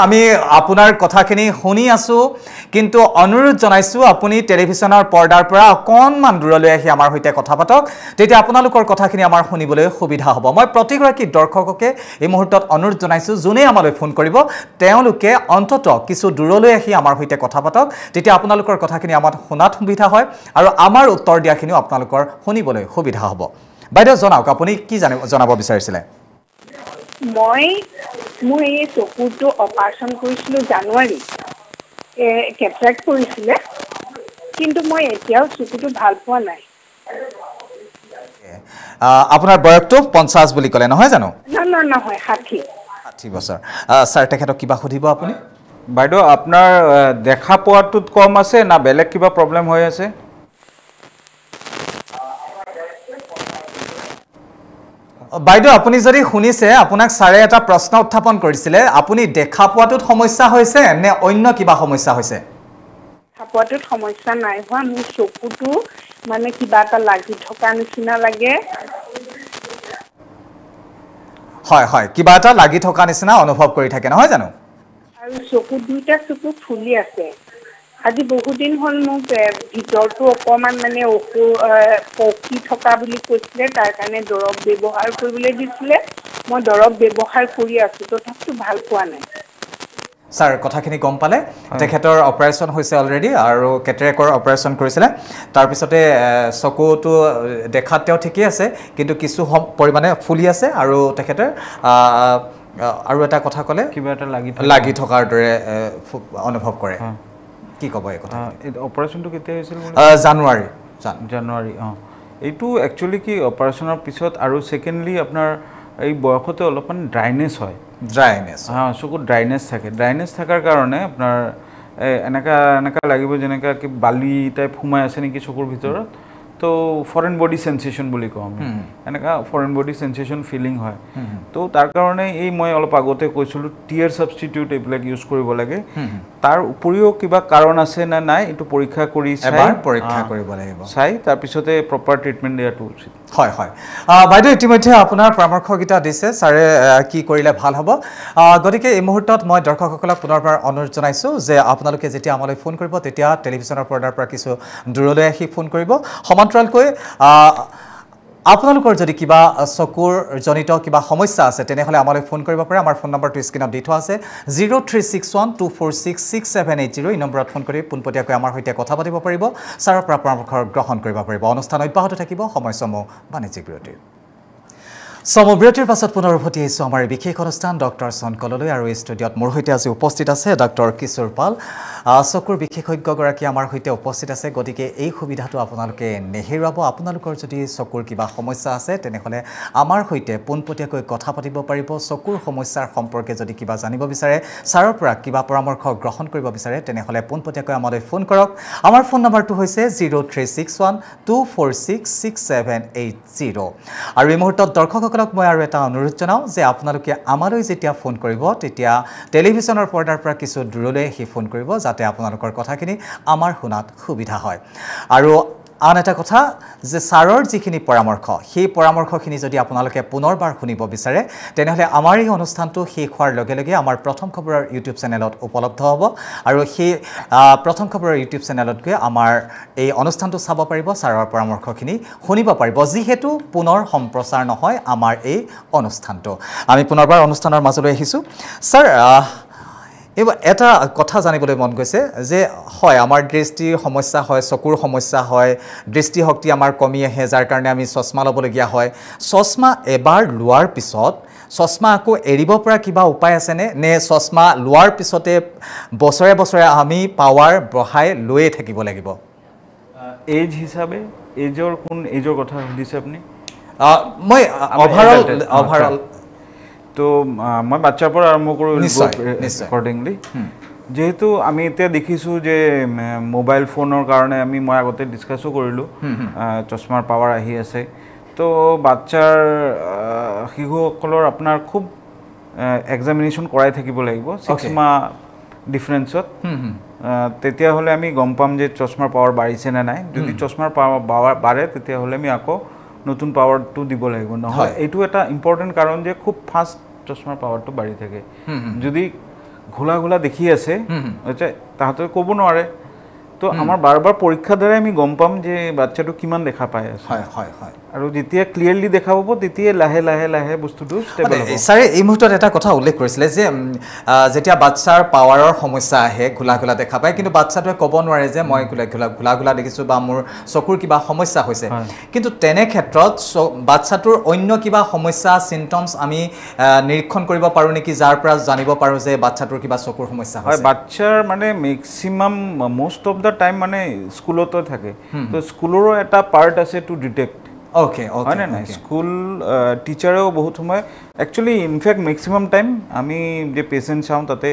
আমি আপোনাৰ কথাখিনি শুনি আছো কিন্তু অনুৰোধ জনাইছো আপুনি টেলিভিছনৰ পৰ্দাৰ পৰা অকনমান দূৰলৈ আহি আমাৰ সৈতে কথা পাতক তেতিয়া আপোনালোকৰ কথাখিনি আমাৰ শুনিবলৈ সুবিধা হ'ব মই প্ৰতিগৰাকী দৰ্শককে এই মুহূৰ্তত অনুৰোধ জনাইছো যোনে আমালৈ ফোন কৰিব তেওঁলোকে অন্তত কিছু দূৰলৈ আহি আমাৰ সৈতে কথা পাতক তেতিয়া আপোনালোকৰ কথাখিনি আমাৰ শুনাত সুবিধা হয় আৰু আমাৰ উত্তৰ দিয়াখিনিও আপোনালোকৰ শুনিবলৈ সুবিধা হ'ব বাইদেউ জনাওক আপুনি কি জনাব বিচাৰিছিলে মোৰ এই চকুটো অপাৰেশ্যন কৰিছিলো জানুৱাৰী কেট্ৰাক্ট কৰিছিলে কিন্তু মই এতিয়াও চকুটো ভাল পোৱা নাই আপোনাৰ বয়সটো 50 বুলি ক'লে নহয় জানো নহয় 60 বছৰ স্যাৰ তেখেতক কিবা সুধিব আপুনি বাইদেউ আপোনাৰ দেখা পোৱাটোত কম আছে না বেলেগ কিবা প্ৰবলেম হৈ আছে বাইদেউ আপুনি যদি শুনিছে আপোনাক স্যাৰে এটা প্ৰশ্ন উত্থাপন কৰিছিলে আপুনি দেখা পোৱাটোত সমস্যা হৈছে নে অন্য কিবা সমস্যা হৈছে পোৱাটোত সমস্যা নাই হোৱা মোৰ চকুটো মানে কিবা এটা লাগি থকা নিচিনা লাগে হয় কিবা এটা লাগি থকা নিচিনা অনুভৱ কৰি থাকে নহয় জানো আৰু চকু দুইটা চকু ফুলি আছে আজি বহুদিন হ'ল মোক ভিতৰটো অকণমান মানে পকি থকা বুলি কৈছিলে তাৰ কাৰণে দৰৱ ব্যৱহাৰ কৰিবলৈ দিছিলে মই দৰৱ ব্যৱহাৰ কৰি আছোঁ তথাপিতো ভাল পোৱা নাই স্যাৰ কথাখিনি গম পালে তেখেতৰ অপাৰেশ্যন হৈছে অলৰেডি আৰু কেটেৰেকৰ অপাৰেশ্যন কৰিছিলে তাৰ পিছতে চকুটো দেখাত তেওঁ ঠিকই আছে কিন্তু কিছু পৰিমাণে ফুলি আছে আৰু তেখেতে আৰু এটা কথা ক'লে কিবা এটা লাগি থকাৰ দৰে অনুভৱ কৰে কি ক'ব এই কথা অপাৰেশ্যনটো কেতিয়া হৈছিল জানুৱাৰী এইটো একচুৱেলি কি অপাৰেশ্যনৰ পিছত আৰু সেকেন্ডলি আপোনাৰ এই বয়সতে অলপমান ড্ৰাইনেছ হয় চকুত ড্ৰাইনেছ থাকে ড্ৰাইনেছ থকাৰ কাৰণে আপোনাৰ এনেকা লাগিব যেনেকা কি বালি টাইপ সোমাই আছে নেকি চকুৰ ভিতৰত তো ফৰেন বডি সেন্সেশন বুলি কওঁ আমি এনেকা ফৰেন বডি সেন্সেশন ফিলিং হয় তো তাৰ কাৰণে এই মই অলপ আগতে কৈছিলোঁ টিয়াৰ সাবস্টিটিউট এইবিলাক ইউজ কৰিব লাগে তাৰ উপৰিও কিবা কাৰণ আছে না নাই এটো পৰীক্ষা কৰি পৰীক্ষা কৰিব লাগিব চাই তাৰ পিছতে প্ৰপাৰ ট্ৰিটমেন্ট দিয়াটো উচিত হয় বাইদেউ ইতিমধ্যে আপোনাৰ পৰামৰ্শকেইটা দিছে ছাৰে কি কৰিলে ভাল হ'ব গতিকে এই মুহূৰ্তত মই দৰ্শকসকলক পুনৰবাৰ অনুৰোধ জনাইছোঁ যে আপোনালোকে যেতিয়া আমালৈ ফোন কৰিব তেতিয়া টেলিভিছনৰ পৰ্দাৰ পৰা কিছু দূৰলৈ আহি ফোন কৰিব সমান্তৰালকৈ আপোনালোকৰ যদি কিবা চকুৰ জনিত কিবা সমস্যা আছে তেনেহলে আমালৈ ফোন কৰিব পাৰে আমাৰ ফোন নম্বৰটো স্ক্ৰীনত দি থোৱা আছে 0361246670 এই নম্বৰত ফোন কৰি পোনপটীয়াকৈ আমাৰ সৈতে কথা পাতিব পাৰিব ছাৰৰ পৰা পৰামৰ্শ গ্ৰহণ কৰিব পাৰিব অনুষ্ঠান অব্যাহত থাকিব সময়সমূহ বাণিজ্যিক বিৰতিৰ সমবিৰতিৰ পাছত পুনৰ উভতি আহিছোঁ আমাৰ বিশেষ অনুষ্ঠান ডক্টৰ চনকললৈ আৰু এই ষ্টুডিঅ'ত মোৰ সৈতে আজি উপস্থিত আছে ডক্টৰ কিশোৰ পাল চকুৰ বিশেষজ্ঞগৰাকী আমাৰ সৈতে উপস্থিত আছে গতিকে এই সুবিধাটো আপোনালোকে নেহেৰুৱাব আপোনালোকৰ যদি চকুৰ কিবা সমস্যা আছে তেনেহলে আমাৰ সৈতে পোনপটীয়াকৈ কথা পাতিব পাৰিব চকুৰ সমস্যাৰ সম্পৰ্কে যদি কিবা জানিব বিচাৰে ছাৰৰ পৰা কিবা পৰামৰ্শ গ্ৰহণ কৰিব বিচাৰে তেনেহলে পোনপটীয়াকৈ আমালৈ ফোন কৰক আমাৰ ফোন নম্বৰটো হৈছে 0361246670 আৰু এই মুহূৰ্তত দৰ্শকসকলক মই আৰু এটা অনুৰোধ জনাওঁ যে আপোনালোকে আমালৈ যেতিয়া ফোন কৰিব তেতিয়া টেলিভিছনৰ পৰ্দাৰ পৰা কিছু দূৰলৈ আহি ফোন কৰিব যাতে আপোনালোকৰ কথাখিনি আমাৰ শুনাত সুবিধা হয় আৰু আন এটা কথা যে ছাৰৰ যিখিনি পৰামৰ্শ সেই পৰামৰ্শখিনি যদি আপোনালোকে পুনৰবাৰ শুনিব বিচাৰে তেনেহলে আমাৰ এই অনুষ্ঠানটো শেষ হোৱাৰ লগে লগে আমাৰ প্ৰথম খবৰৰ ইউটিউব চেনেলত উপলব্ধ হ'ব আৰু সেই প্ৰথম খবৰৰ ইউটিউব চেনেলত গৈ আমাৰ এই অনুষ্ঠানটো চাব পাৰিব ছাৰৰ পৰামৰ্শখিনি শুনিব পাৰিব যিহেতু পুনৰ সম্প্ৰচাৰ নহয় আমাৰ এই অনুষ্ঠানটো আমি পুনৰবাৰ অনুষ্ঠানৰ মাজলৈ আহিছোঁ ছাৰ এবাৰ এটা কথা জানিবলৈ মন গৈছে যে হয় আমাৰ দৃষ্টিৰ সমস্যা হয় চকুৰ সমস্যা হয় দৃষ্টিশক্তি আমাৰ কমি আহে যাৰ কাৰণে আমি চশমা ল'বলগীয়া হয় চশমা এবাৰ লোৱাৰ পিছত চশমা আকৌ এৰিব পৰা কিবা উপায় আছেনে নে চশমা লোৱাৰ পিছতে বছৰে বছৰে আমি পাৱাৰ বঢ়াই লৈয়ে থাকিব লাগিব এজ হিচাপে এজৰ কোন এজৰ কথা সুধিছে আপুনি মই অভাৰঅল তো মই বাচ্চাৰ পৰা আৰম্ভ কৰোঁ একৰ্ডিংলি যেহেতু আমি এতিয়া দেখিছোঁ যে মোবাইল ফোনৰ কাৰণে মই আগতে ডিছকাছো কৰিলোঁ চশমাৰ পাৱাৰ আহি আছে তো বাচ্চাৰ শিশুসকলৰ আপোনাৰ খুব এক্সামিনেশ্যন কৰাই থাকিব লাগিব 6 মাহ ডিফাৰেঞ্চত তেতিয়াহ'লে আমি গম পাম যে চশমাৰ পাৱাৰ বাঢ়িছে নে নাই যদি চশমাৰ পাৱাৰ বাঢ়ে তেতিয়াহ'লে আমি আকৌ নতুন পাৱাৰটো দিব লাগিব নহয় এইটো এটা ইম্পৰ্টেণ্ট কাৰণ যে খুব ফাষ্ট চশমাৰ পাৱাৰটো বাঢ়ি থাকে যদি ঘোলা ঘোলা দেখি আছে তাহাঁতে ক'ব নোৱাৰে তো আমাৰ বাৰবাৰ পৰীক্ষাৰ দ্বাৰাই আমি গম পাম যে বাচ্চাটো কিমান দেখা পাই আছে আৰু যেতিয়া ক্লিয়াৰলি দেখা পাব তেতিয়া লাহে লাহে লাহে বস্তুটো ষ্টেবল হ'ব ছাৰে এই মুহূৰ্তত এটা কথা উল্লেখ কৰিছিলে যে যেতিয়া বাচ্চাৰ পাৱাৰৰ সমস্যা আহে ঘোলা ঘোলা দেখা পায় কিন্তু বাচ্চাটোৱে ক'ব নোৱাৰে যে মই ঘোলা ঘোলা দেখিছোঁ বা মোৰ চকুৰ কিবা সমস্যা হৈছে কিন্তু তেনে ক্ষেত্ৰত বাচ্চাটোৰ অন্য কিবা সমস্যা চিমটমছ আমি নিৰীক্ষণ কৰিব পাৰোঁ নেকি যাৰ পৰা জানিব পাৰোঁ যে বাচ্চাটোৰ কিবা চকুৰ সমস্যা হৈছে বাচ্চাৰ মানে maximum most of the time মানে স্কুলতে থাকে তো স্কুলৰো এটা পাৰ্ট আছে টু ডিটেক্ট হয় না স্কুল টিচাৰেও বহুত সময় একচুৱেলি ইনফেক্ট মেক্সিমাম টাইম আমি যে পেচেণ্ট চাওঁ তাতে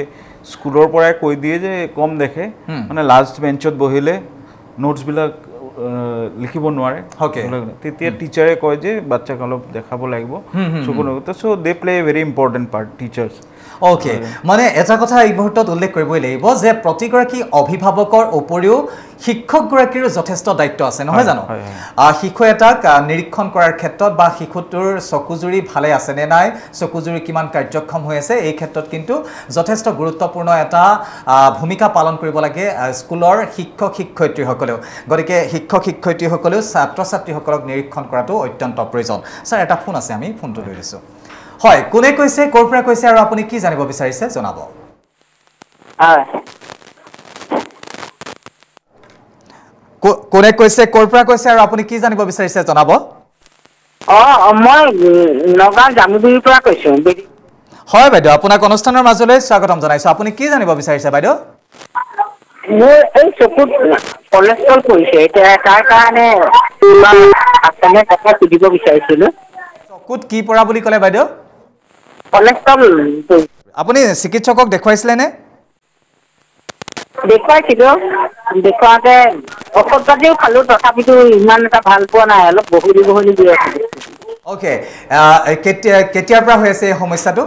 স্কুলৰ পৰাই কৈ দিয়ে যে কম দেখে মানে লাষ্ট বেঞ্চত বহিলে নোটছবিলাক লিখিব নোৱাৰে তেতিয়া টিচাৰে কয় যে বাচ্চাক অলপ দেখাব লাগিব চকু so' they play a very important part teachers okay মানে এটা কথা এই মুহূৰ্তত উল্লেখ কৰিবই লাগিব যে প্ৰতিগৰাকী অভিভাৱকৰ উপৰিও শিক্ষকগৰাকীৰো যথেষ্ট দায়িত্ব আছে নহয় জানো শিশু এটাক নিৰীক্ষণ কৰাৰ ক্ষেত্ৰত বা শিশুটোৰ চকুজুৰি ভালে আছে নে নাই চকুজুৰি কিমান কাৰ্যক্ষম হৈ আছে এই ক্ষেত্ৰত কিন্তু যথেষ্ট গুৰুত্বপূৰ্ণ এটা ভূমিকা পালন কৰিব লাগে স্কুলৰ শিক্ষক শিক্ষয়িত্ৰীসকলেও গতিকে শিক্ষক শিক্ষয়িত্ৰীসকলেও ছাত্ৰ ছাত্ৰীসকলক নিৰীক্ষণ কৰাটো অত্যন্ত প্ৰয়োজন স্যাৰ এটা ফোন আছে আমি ফোনটো লৈ লৈছোঁ হয় কোনে কৈছে ক'ৰ পৰা কৈছে আৰু আপুনি কি জানিব বিচাৰিছে জনাব কোনে কৈছে ক'ৰ পৰা কৈছে আৰু আপুনি কি জানিব বিচাৰিছে জনাব মই নগাঁও জামুগুৰিৰ পৰা কৈছোঁ হয় বাইদেউ আপোনাক অনুষ্ঠানৰ মাজলৈ স্বাগতম জনাইছোঁ আপুনি কি জানিব বিচাৰিছে বাইদেউ মোৰ এই চকুত কলেষ্ট্ৰল পৰিছে এতিয়া তাৰ কাৰণে আছেনে কথা সুধিব বিচাৰিছিলোঁ চকুত কি পৰা বুলি ক'লে বাইদেউ কলেষ্ট্ৰল আপুনি চিকিৎসকক দেখুৱাইছিলে নে দেখুৱাইছিলোঁ দেখুৱাওঁতে ঔষধ পাতিও খালোঁ তথাপিতো ইমান এটা ভাল পোৱা নাই অলপ বহলি দি আছিলোঁ অ'কে কেতিয়াৰ পৰা হৈ আছে এই সমস্যাটো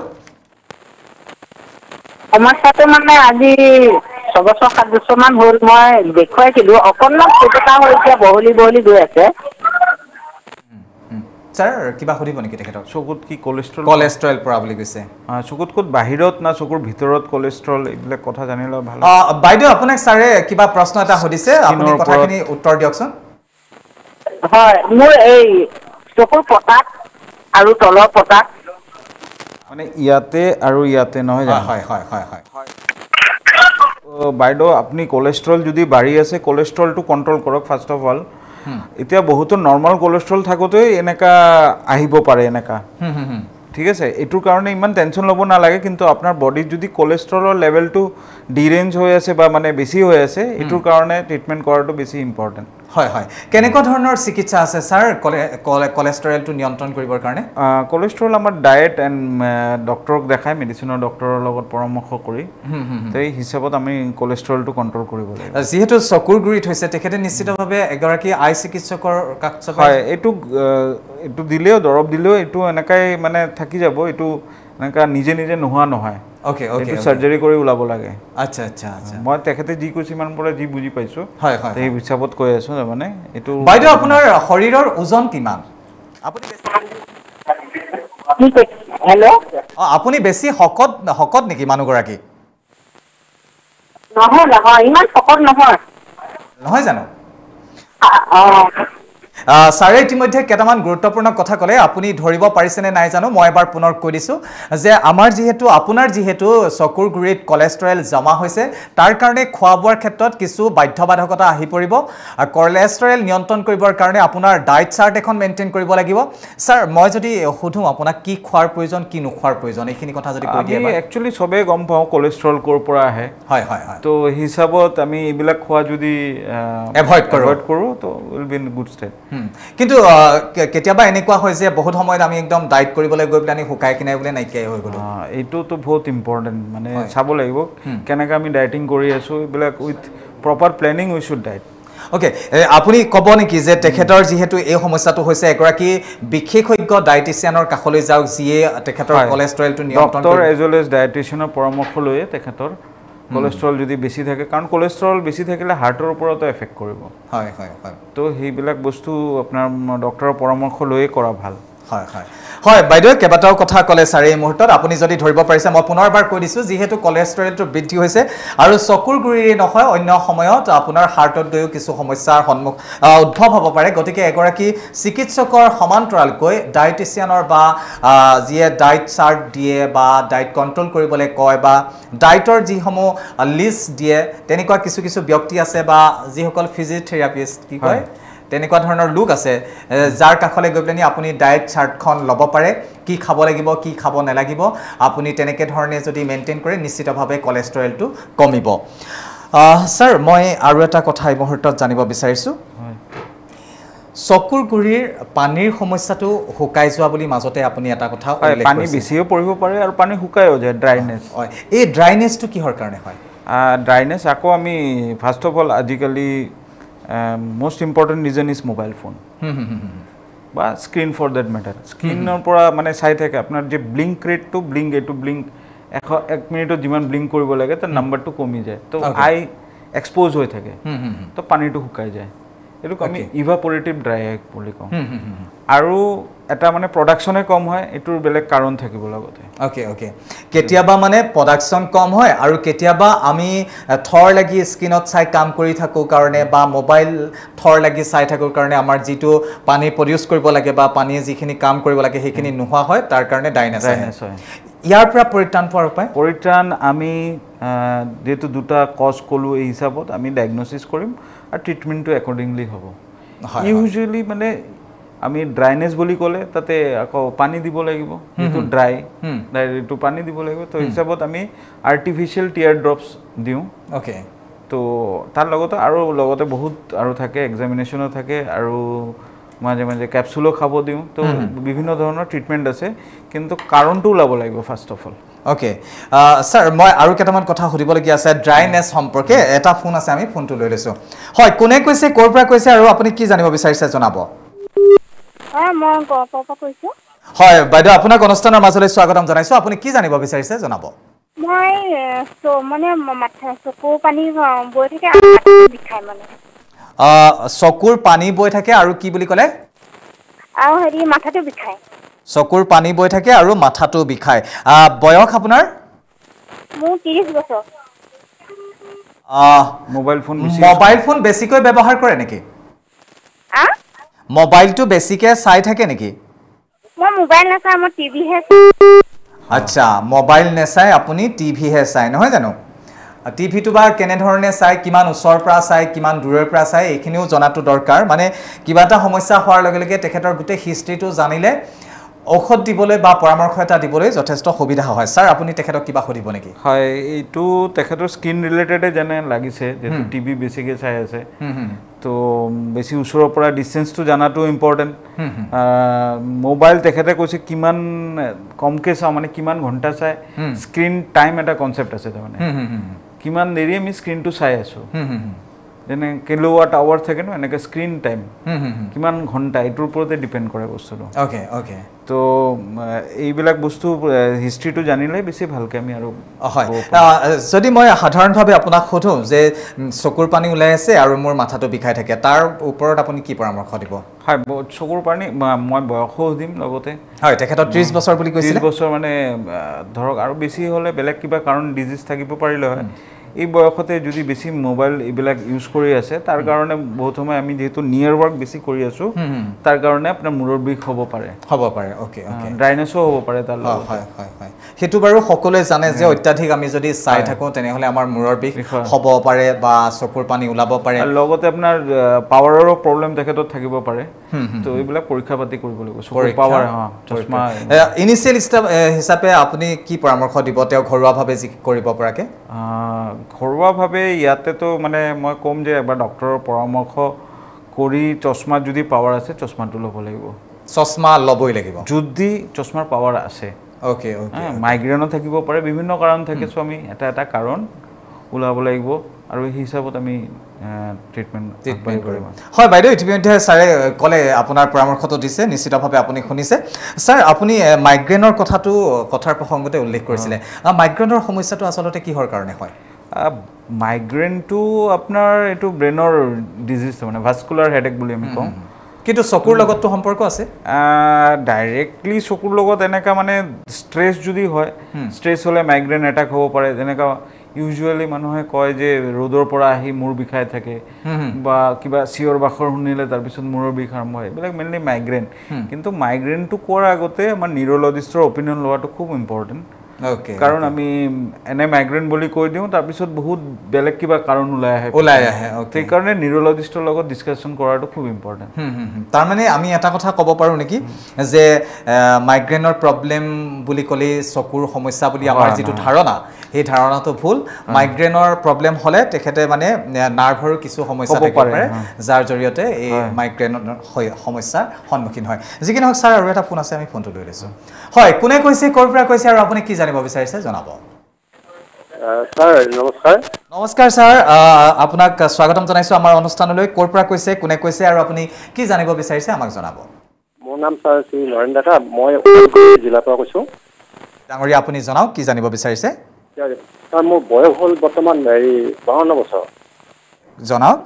মানে আজি 6 বছৰ 7 বছৰমান হ'ল মই দেখুৱাইছিলোঁ অকণমান ফুটটা হৈ এতিয়া বহলি গৈ আছে স্যাৰ কিবা সুধিব নেকি তেখেতক চকুত কি কলেষ্ট্ৰল পৰা বুলি কৈছে চকুত ক'ত বাহিৰত না চকুৰ ভিতৰত কলেষ্ট্ৰল এইবিলাক কথা জানিলে ভাল বাইদেউ আপোনাক ছাৰে কিবা প্ৰশ্ন এটা সুধিছে আপুনি কথাখিনি উত্তৰ দিয়কচোন হয় মোৰ এই চকুৰ পতাত আৰু তলৰ পতাত মানে ইয়াতে আৰু ইয়াতে নহয় জানো হয় হয় হয় হয় বাইদেউ আপুনি কলেষ্ট্ৰল যদি বাঢ়ি আছে কলেষ্ট্ৰলটো কণ্ট্ৰল কৰক ফাৰ্ষ্ট অফ অল এতিয়া বহুতো নৰ্মাল কলেষ্ট্ৰল থাকোঁতে এনেকা আহিব পাৰে এনেকা ঠিক আছে এইটোৰ কাৰণে ইমান টেনশ্যন ল'ব নালাগে কিন্তু আপোনাৰ বডিত যদি কলেষ্ট্ৰলৰ লেভেলটো ডিৰেঞ্জ হৈ আছে বা মানে বেছি হৈ আছে এইটোৰ কাৰণে ট্ৰিটমেণ্ট কৰাটো বেছি ইম্পৰ্টেণ্ট হয় হয় কেনেকুৱা ধৰণৰ চিকিৎসা আছে ছাৰ কলেষ্ট্ৰলটো নিয়ন্ত্ৰণ কৰিবৰ কাৰণে কলেষ্ট্ৰল আমাৰ ডায়েট এণ্ড ডক্টৰক দেখাই মেডিচিনৰ ডক্টৰৰ লগত পৰামৰ্শ কৰি এই হিচাপত আমি কলেষ্ট্ৰলটো কণ্ট্ৰল কৰিব লাগিব যিহেতু চকুৰ গুৰিত হৈছে তেখেতে নিশ্চিতভাৱে এগৰাকী আই চিকিৎসকৰ হয় এইটো দিলেও দৰৱ দিলেও এইটো এনেকাই মানে থাকি যাব এইটো এনেকা নিজে নোহোৱা নহয় ওকে ওকে এইটো সাৰ্জাৰী কৰি ওলাব লাগে আচ্ছা আচ্ছা আচ্ছা মই তেখেতে যি কৈছে ইমান পৰা যি বুজি পাইছোঁ হয় হয় এই হিচাপত কৈ আছোঁ মানে এইটো বাইদেউ আপোনাৰ শৰীৰৰ ওজন কিমান আপুনি হেল্ল' আপুনি বেছি শকত নেকি মানুহগৰাকী নহয় ইমান শকত নহয় জানো ছাৰে ইতিমধ্যে কেইটামান গুৰুত্বপূৰ্ণ কথা ক'লে আপুনি ধৰিব পাৰিছেনে নাই জানো মই এবাৰ পুনৰ কৈ দিছোঁ যে আপোনাৰ যিহেতু চকুৰ গুৰিত কলেষ্ট্ৰল জমা হৈছে তাৰ কাৰণে খোৱা বোৱাৰ ক্ষেত্ৰত কিছু বাধ্যবাধকতা আহি পৰিব আৰু কলেষ্ট্ৰল নিয়ন্ত্ৰণ কৰিবৰ কাৰণে আপোনাৰ ডায়েট চাৰ্ট এখন মেইনটেইন কৰিব লাগিব ছাৰ মই যদি সুধোঁ আপোনাক কি খোৱাৰ প্ৰয়োজন কি নোখোৱাৰ প্ৰয়োজন এইখিনি কথা যদি কৈ দিয়ে একচুৱেলি চবেই গম পাওঁ কলেষ্ট্ৰল ক'ৰ পৰা আহে হয় হয় হয় তো হিচাপত আমি এইবিলাক খোৱা যদি এভইড কৰোঁ তো will be in good state কিন্তু কেতিয়াবা এনেকুৱা হয় যে বহুত সময়ত আমি একদম ডায়েট কৰিবলৈ গৈ পেলাই শুকাই কিনাই বোলে নাইকিয়াই হৈ গ'লো এইটোতো বহুত ইম্পৰ্টেণ্ট মানে চাব লাগিব কেনেকৈ আমি ডায়েটিং কৰি আছোঁ এইবিলাক with proper planning we should diet okay আপুনি ক'ব নেকি যে তেখেতৰ যিহেতু এই সমস্যাটো হৈছে এগৰাকী বিশেষজ্ঞ ডায়েটিচিয়ানৰ কাষলৈ যাওক যিয়ে তেখেতৰ কলেষ্ট্ৰলটো নিয়ন্ত্ৰণ ডক্টৰ এজ ৱেল এজ ডায়েটিচিয়ানৰ পৰামৰ্শ লৈয়ে তেখেতৰ কলেষ্ট্ৰল যদি বেছি থাকে কাৰণ কলেষ্ট্ৰল বেছি থাকিলে হাৰ্টৰ ওপৰতো এফেক্ট কৰিব হয় হয় হয় তো সেইবিলাক বস্তু আপোনাৰ ডক্টৰৰ পৰামৰ্শ লৈয়ে কৰা ভাল হয় হয় হয় বাইদেউ কেইবাটাও কথা ক'লে ছাৰে এই মুহূৰ্তত আপুনি যদি ধৰিব পাৰিছে মই পুনৰবাৰ কৈ দিছোঁ যিহেতু কলেষ্ট্ৰলটো বৃদ্ধি হৈছে আৰু চকুৰ গুৰিৰে নহয় অন্য সময়ত আপোনাৰ হাৰ্টত গৈও কিছু সমস্যাৰ উদ্ভৱ হ'ব পাৰে গতিকে এগৰাকী চিকিৎসকৰ সমান্তৰালকৈ ডায়েটিচিয়ানৰ বা যিয়ে ডায়েট চাৰ্ট দিয়ে বা ডায়েট কণ্ট্ৰল কৰিবলৈ কয় বা ডায়েটৰ যিসমূহ লিষ্ট দিয়ে তেনেকুৱা কিছু ব্যক্তি আছে বা যিসকল ফিজিঅ'থেৰাপিষ্ট কি কয় তেনেকুৱা ধৰণৰ লোক আছে যাৰ কাষলৈ গৈ পেলাই আপুনি ডায়েট চাৰ্টখন ল'ব পাৰে কি খাব লাগিব কি খাব নালাগিব আপুনি তেনেকৈ ধৰণে যদি মেইনটেইন কৰে নিশ্চিতভাৱে কলেষ্ট্ৰলটো কমিব ছাৰ মই আৰু এটা কথা এই মুহূৰ্তত জানিব বিচাৰিছোঁ চকুৰ গুৰিৰ পানীৰ সমস্যাটো শুকাই যোৱা বুলি মাজতে আপুনি এটা কথা পানী বেছিও পৰিব পাৰে আৰু পানী শুকাইও যায় ড্ৰাইনেছ হয় এই ড্ৰাইনেছটো কিহৰ কাৰণে হয় ড্ৰাইনেছ আকৌ আমি ফাৰ্ষ্ট অফ অল আজিকালি most important reason is mobile phone বা স্ক্ৰিন ফৰ দ্যাট মেটাৰ স্ক্ৰিনৰ পৰা মানে চাই থাকে আপোনাৰ যে ব্লিংক ৰেটটো ব্লিংক 1 মিনিটত যিমান ব্লিংক কৰিব লাগে তাৰ নাম্বাৰটো কমি যায় তো আই এক্সপ'জ হৈ থাকে তো পানীটো শুকাই যায় এইটোক আমি ইভাপৰেটিভ ড্ৰাই আই বুলি কওঁ আৰু এটা মানে প্ৰডাকশ্যনে কম হয় এইটোৰ বেলেগ কাৰণ থাকিব লগতে ওকে কেতিয়াবা মানে প্ৰডাকশ্যন কম হয় আৰু কেতিয়াবা আমি থৰ লাগি স্ক্ৰীনত চাই কাম কৰি থাকোঁ কাৰণে বা মোবাইল থৰ লাগি চাই থাকোঁ কাৰণে আমাৰ যিটো পানী প্ৰডিউচ কৰিব লাগে বা পানীয়ে যিখিনি কাম কৰিব লাগে সেইখিনি নোহোৱা হয় তাৰ কাৰণে ড্ৰাইনেছ হয় ইয়াৰ পৰা পৰিত্ৰাণ পোৱাৰ উপায় পৰিত্ৰাণ আমি যেহেতু দুটা কজ ক'লোঁ এই হিচাপত আমি ডায়েগন'চিছ কৰিম আৰু ট্ৰিটমেণ্টটো একৰ্ডিংলি হ'ব ইউজুৱেলি মানে আমি ড্ৰাইনেছ বুলি ক'লে তাতে আকৌ পানী দিব লাগিব যিটো ড্ৰাই এইটো পানী দিব লাগিব তো হিচাপত আমি আৰ্টিফিচিয়েল টিয়াৰ ড্ৰপছ দিওঁ অ'কে তো তাৰ লগতে আৰু লগতে বহুত আৰু থাকে এক্সামিনেশ্যনো থাকে আৰু মাজে মাজে কেপচুলো খাব দিওঁ তো বিভিন্ন ধৰণৰ ট্ৰিটমেণ্ট আছে কিন্তু কাৰণটো ওলাব লাগিব first of all okay sir মই আৰু কেইটামান কথা সুধিবলগীয়া আছে ড্ৰাইনেছ সম্পৰ্কে এটা ফোন আছে আমি ফোনটো লৈ লৈছোঁ হয় কোনে কৈছে ক'ৰ পৰা কৈছে আৰু আপুনি কি জানিব বিচাৰিছে জনাব মই গহপুৰৰ পৰা কৈছোঁ হয় বাইদেউ আপোনাক অনুষ্ঠানৰ মাজলৈ স্বাগতম জনাইছোঁ আপুনি কি জানিব বিচাৰিছে জনাব মই মানে মাথা চকুৰ পানী বৈ থাকে আৰু মাথাটো বিষায় মানে চকুৰ পানী বৈ থাকে আৰু কি বুলি ক'লে আৰু মাথাটো বিষায় চকুৰ পানী বৈ থাকে আৰু মাথাটো বিষায় বয়স আপোনাৰ মোৰ 30 বছৰ মোবাইল ফোন বেছিকৈ ব্যৱহাৰ কৰে নেকি মোবাইলটো বেছিকৈ চাই থাকে নেকি মই মোবাইল নাচাই মই টিভিহে আচ্ছা মোবাইল নেচাই আপুনি টিভিহে চাই নহয় জানো টিভিটো বা কেনেধৰণে চাই কিমান ওচৰৰ পৰা চাই কিমান দূৰৰ পৰা চাই এইখিনিও জনাটো দৰকাৰ মানে কিবা এটা সমস্যা হোৱাৰ লগে লগে তেখেতৰ গোটেই হিষ্ট্ৰীটো জানিলে ঔষধ দিবলৈ বা পৰামৰ্শ এটা দিবলৈ যথেষ্ট সুবিধা হয় স্যাৰ আপুনি তেখেতক কিবা সুধিব নেকি হয় এইটো তেখেতৰ স্কিন ৰিলেটেডে যেনে লাগিছে যেটো টিভি বেছিকৈ চাই আছে তো বেছি ওচৰৰ পৰা ডিষ্টেন্সটো জানাটো ইম্পৰ্টেণ্ট মোবাইল তেখেতে কৈছে কিমান কমকৈ চাওঁ মানে কিমান ঘণ্টা চাই স্ক্ৰীন টাইম এটা কনচেপ্ট আছে তাৰমানে কিমান দেৰি আমি স্ক্ৰীনটো চাই আছোঁ যেনে কিলোৱাট আৱাৰ থাকে ন এনেকৈ স্ক্ৰীন টাইম কিমান ঘণ্টা এইটোৰ ওপৰতে ডিপেণ্ড কৰে বস্তুটো অ'কে তো এইবিলাক বস্তু হিষ্ট্ৰীটো জানিলে বেছি ভালকৈ আমি আৰু হয় যদি মই সাধাৰণভাৱে আপোনাক সোধোঁ যে চকুৰ পানী ওলাই আছে আৰু মোৰ মাথাটো বিষাই থাকে তাৰ ওপৰত আপুনি কি পৰামৰ্শ দিব হয় চকুৰ পানী মই বয়সো সুধিম লগতে হয় তেখেতৰ 30 বছৰ বুলি কৈছিল 30 বছৰ মানে ধৰক আৰু বেছি হ'লে বেলেগ কিবা কাৰণ ডিজিজ থাকিব পাৰিলে হয় এই বয়সতে যদি বেছি মোবাইল এইবিলাক ইউজ কৰি আছে তাৰ কাৰণে বহুত সময় আমি যেহেতু নিয়াৰ ৱৰ্ক বেছি কৰি আছোঁ তাৰ কাৰণে আপোনাৰ মূৰৰ বিষ হ'ব পাৰে অ'কে ড্ৰাইনেছো হ'ব পাৰে তাৰ লগত হয় সেইটো বাৰু সকলোৱে জানে যে অত্যাধিক আমি যদি চাই থাকোঁ তেনেহ'লে আমাৰ মূৰৰ বিষ হ'ব পাৰে বা চকুৰ পানী ওলাব পাৰে আৰু লগতে আপোনাৰ পাৱাৰৰো প্ৰব্লেম তেখেতত থাকিব পাৰে তো এইবিলাক পৰীক্ষা পাতি কৰিব লাগিব চকুৰ পাৱাৰ চশমা ইনিচিয়েল হিচাপে আপুনি কি পৰামৰ্শ দিব তেওঁ ঘৰুৱাভাৱে যি কৰিব পৰাকৈ ঘৰুৱাভাৱে ইয়াতেতো মানে মই ক'ম যে এবাৰ ডক্টৰৰ পৰামৰ্শ কৰি চশমাত যদি পাৱাৰ আছে চশমাটো ল'ব লাগিব চশমা ল'বই লাগিব যদি চশমাৰ পাৱাৰ আছে অ'কে মাইগ্ৰেনো থাকিব পাৰে বিভিন্ন কাৰণ থাকে চ' আমি এটা কাৰণ ওলাব লাগিব আৰু এই হিচাপত আমি ট্ৰিটমেণ্ট কৰিম হয় বাইদেউ ইতিমধ্যে ছাৰে ক'লে আপোনাৰ পৰামৰ্শটো দিছে নিশ্চিতভাৱে আপুনি শুনিছে ছাৰ আপুনি মাইগ্ৰেনৰ কথাৰ প্ৰসংগতে উল্লেখ কৰিছিলে মাইগ্ৰেনৰ সমস্যাটো আচলতে কিহৰ কাৰণে হয় মাইগ্ৰেনটো আপোনাৰ এইটো ব্ৰেইনৰ ডিজিজ মানে ভাস্কুলাৰ হেডেক বুলি আমি কওঁ কিন্তু চকুৰ লগততো সম্পৰ্ক আছে ডাইৰেক্টলি চকুৰ লগত এনেকুৱা মানে ষ্ট্ৰেছ যদি হয় ষ্ট্ৰেছ হ'লে মাইগ্ৰেন এটাক হ'ব পাৰে যেনেকুৱা ইউজুৱেলি মানুহে কয় যে ৰ'দৰ পৰা আহি মূৰ বিষাই থাকে বা কিবা চিঞৰ বাখৰ শুনিলে তাৰপিছত মূৰৰ বিষ আৰম্ভ হয় এইবিলাক মেইনলি মাইগ্ৰেন কিন্তু মাইগ্ৰেনটো কোৱাৰ আগতে আমাৰ নিউৰলজিষ্টৰ অপিনিয়ন লোৱাটো খুব ইম্পৰ্টেণ্ট কাৰণ আমি এনে মাইগ্ৰেন বুলি কৈ দিওঁ তাৰপিছত বহুত বেলেগ কিবা কাৰণ ওলাই আহে সেইকাৰণে নিউৰলজিষ্টৰ লগত ডিছকাশ্যন কৰাটো খুব ইম্পৰ্টেণ্ট তাৰমানে আমি এটা কথা ক'ব পাৰোঁ নেকি যে মাইগ্ৰেনৰ প্ৰব্লেম বুলি ক'লে চকুৰ সমস্যা বুলি আমাৰ যিটো ধাৰণা সেই ধাৰণাটো ভুল মাইগ্ৰেনৰ প্ৰব্লেম হ'লে তেখেতে মানে নাৰ্ভৰো কিছু সমস্যা থাকিব পাৰে যাৰ জৰিয়তে এই মাইগ্ৰেনৰ সমস্যাৰ সন্মুখীন হয় যি কি নহওক ছাৰ আৰু এটা ফোন আছে আমি ফোনটো লৈ লৈছোঁ হয় কোনে কৈছে ক'ৰ পৰা কৈছে আৰু আপুনি কি জানিব বিচাৰিছে জনাব ছাৰ নমস্কাৰ ছাৰ আপোনাক স্বাগতম জনাইছোঁ আমাৰ অনুষ্ঠানলৈ ক'ৰ পৰা কৈছে কোনে কৈছে আৰু আপুনি কি জানিব বিচাৰিছে আমাক জনাব মোৰ নাম ছাৰ শ্ৰী নৰেন ডেকা মই জিলাৰ পৰা কৈছোঁ ডাঙৰীয়া আপুনি জনাওক কি জানিব বিচাৰিছে ছাৰ মোৰ বয়স হ'ল বৰ্তমান 52 বছৰ জনাওক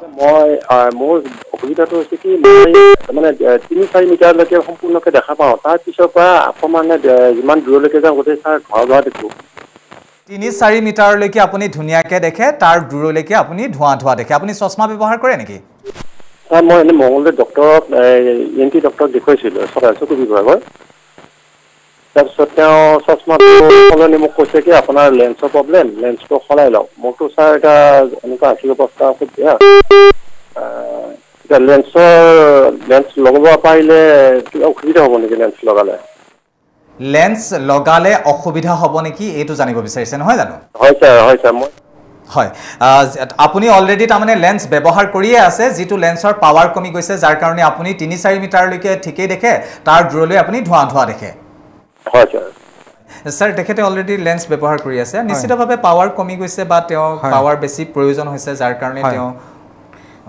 মোৰ অসুবিধাটো হৈছে কি মই মানে 3-4 মিটাৰলৈকে সম্পূৰ্ণকৈ দেখা পাওঁ তাৰ পিছৰ পৰা অকণমান যিমান দূৰলৈকে যাওঁ গোটেই ছাৰ ধোঁৱা দেখোঁ 3-4 মিটাৰলৈকে আপুনি ধুনীয়াকৈ দেখে তাৰ দূৰলৈকে আপুনি ধোঁৱা দেখে আপুনি চশমা ব্যৱহাৰ কৰে নেকি ছাৰ মই এনে মংগলদৈ ডক্টৰক ENT ডক্টৰক দেখুৱাইছিলোঁ চকু বিভাগৰ তাৰপিছত তেওঁ চশমাটো সলনি মোক কৈছে কি আপোনাৰ লেন্সৰ প্ৰব্লেম লেন্সটো সলাই লওক মোৰতো ছাৰ এটা এনেকুৱা আৰ্থিক অৱস্থা খুব বেয়া এতিয়া লেন্স লগাব পাৰিলে কিবা অসুবিধা হ'ব নেকি লেন্স লগালে অসুবিধা হ'ব নেকি এইটো জানিব বিচাৰিছে নহয় জানো হয় ছাৰ মই হয় আপুনি অলৰেডি তাৰমানে লেন্স ব্যৱহাৰ কৰিয়ে আছে যিটো লেন্সৰ পাৱাৰ কমি গৈছে যাৰ কাৰণে আপুনি 3-4 মিটাৰলৈকে ঠিকেই দেখে তাৰ দূৰলৈ আপুনি ধোঁৱা দেখে হয় স্যাৰ তেখেতে অলৰেডি লেন্স ব্যৱহাৰ কৰি আছে নিশ্চিতভাৱে পাৱাৰ কমি গৈছে বা তেওঁ পাৱাৰ বেছি প্ৰয়োজন হৈছে যাৰ কাৰণে তেওঁ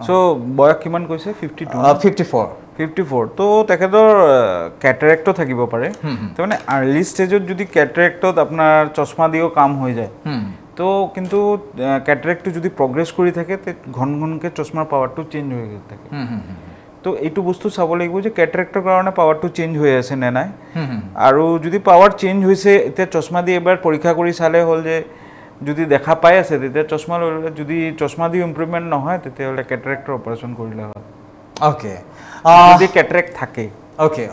সো বয়স কিমান কৈছে 54 তো তেখেতৰ ক্যাটাৰেক্টও থাকিব পাৰে মানে আৰ্লি ষ্টেজত যদি ক্যাটাৰেক্টত আপোনাৰ চশমা দিও কাম হৈ যায় তো কিন্তু ক্যাটাৰেক্টটো যদি প্ৰগ্ৰেছ কৰি থাকে তে ঘনঘনকে চশমাৰ পাৱাৰটো চেঞ্জ হৈ থাকে তো এইটো বস্তু চাব লাগিব যে ক্যাটাৰেক্টৰ কাৰণে পাৱাৰটো চেঞ্জ হৈ আছে নে নাই আৰু যদি পাৱাৰ চেঞ্জ হৈছে এতিয়া চশমা দি এবাৰ পৰীক্ষা কৰি চালে হ'ল যে যদি দেখা পাই আছে তেতিয়া চশমা ললে যদি চশমা দি ইমপ্ৰুভমেন্ট নহয় তেতিয়াহলে ক্যাটাৰেক্টৰ অপাৰেচন কৰিলে হয় ওকে যদি ক্যাটাৰেক্ট থাকে ওকে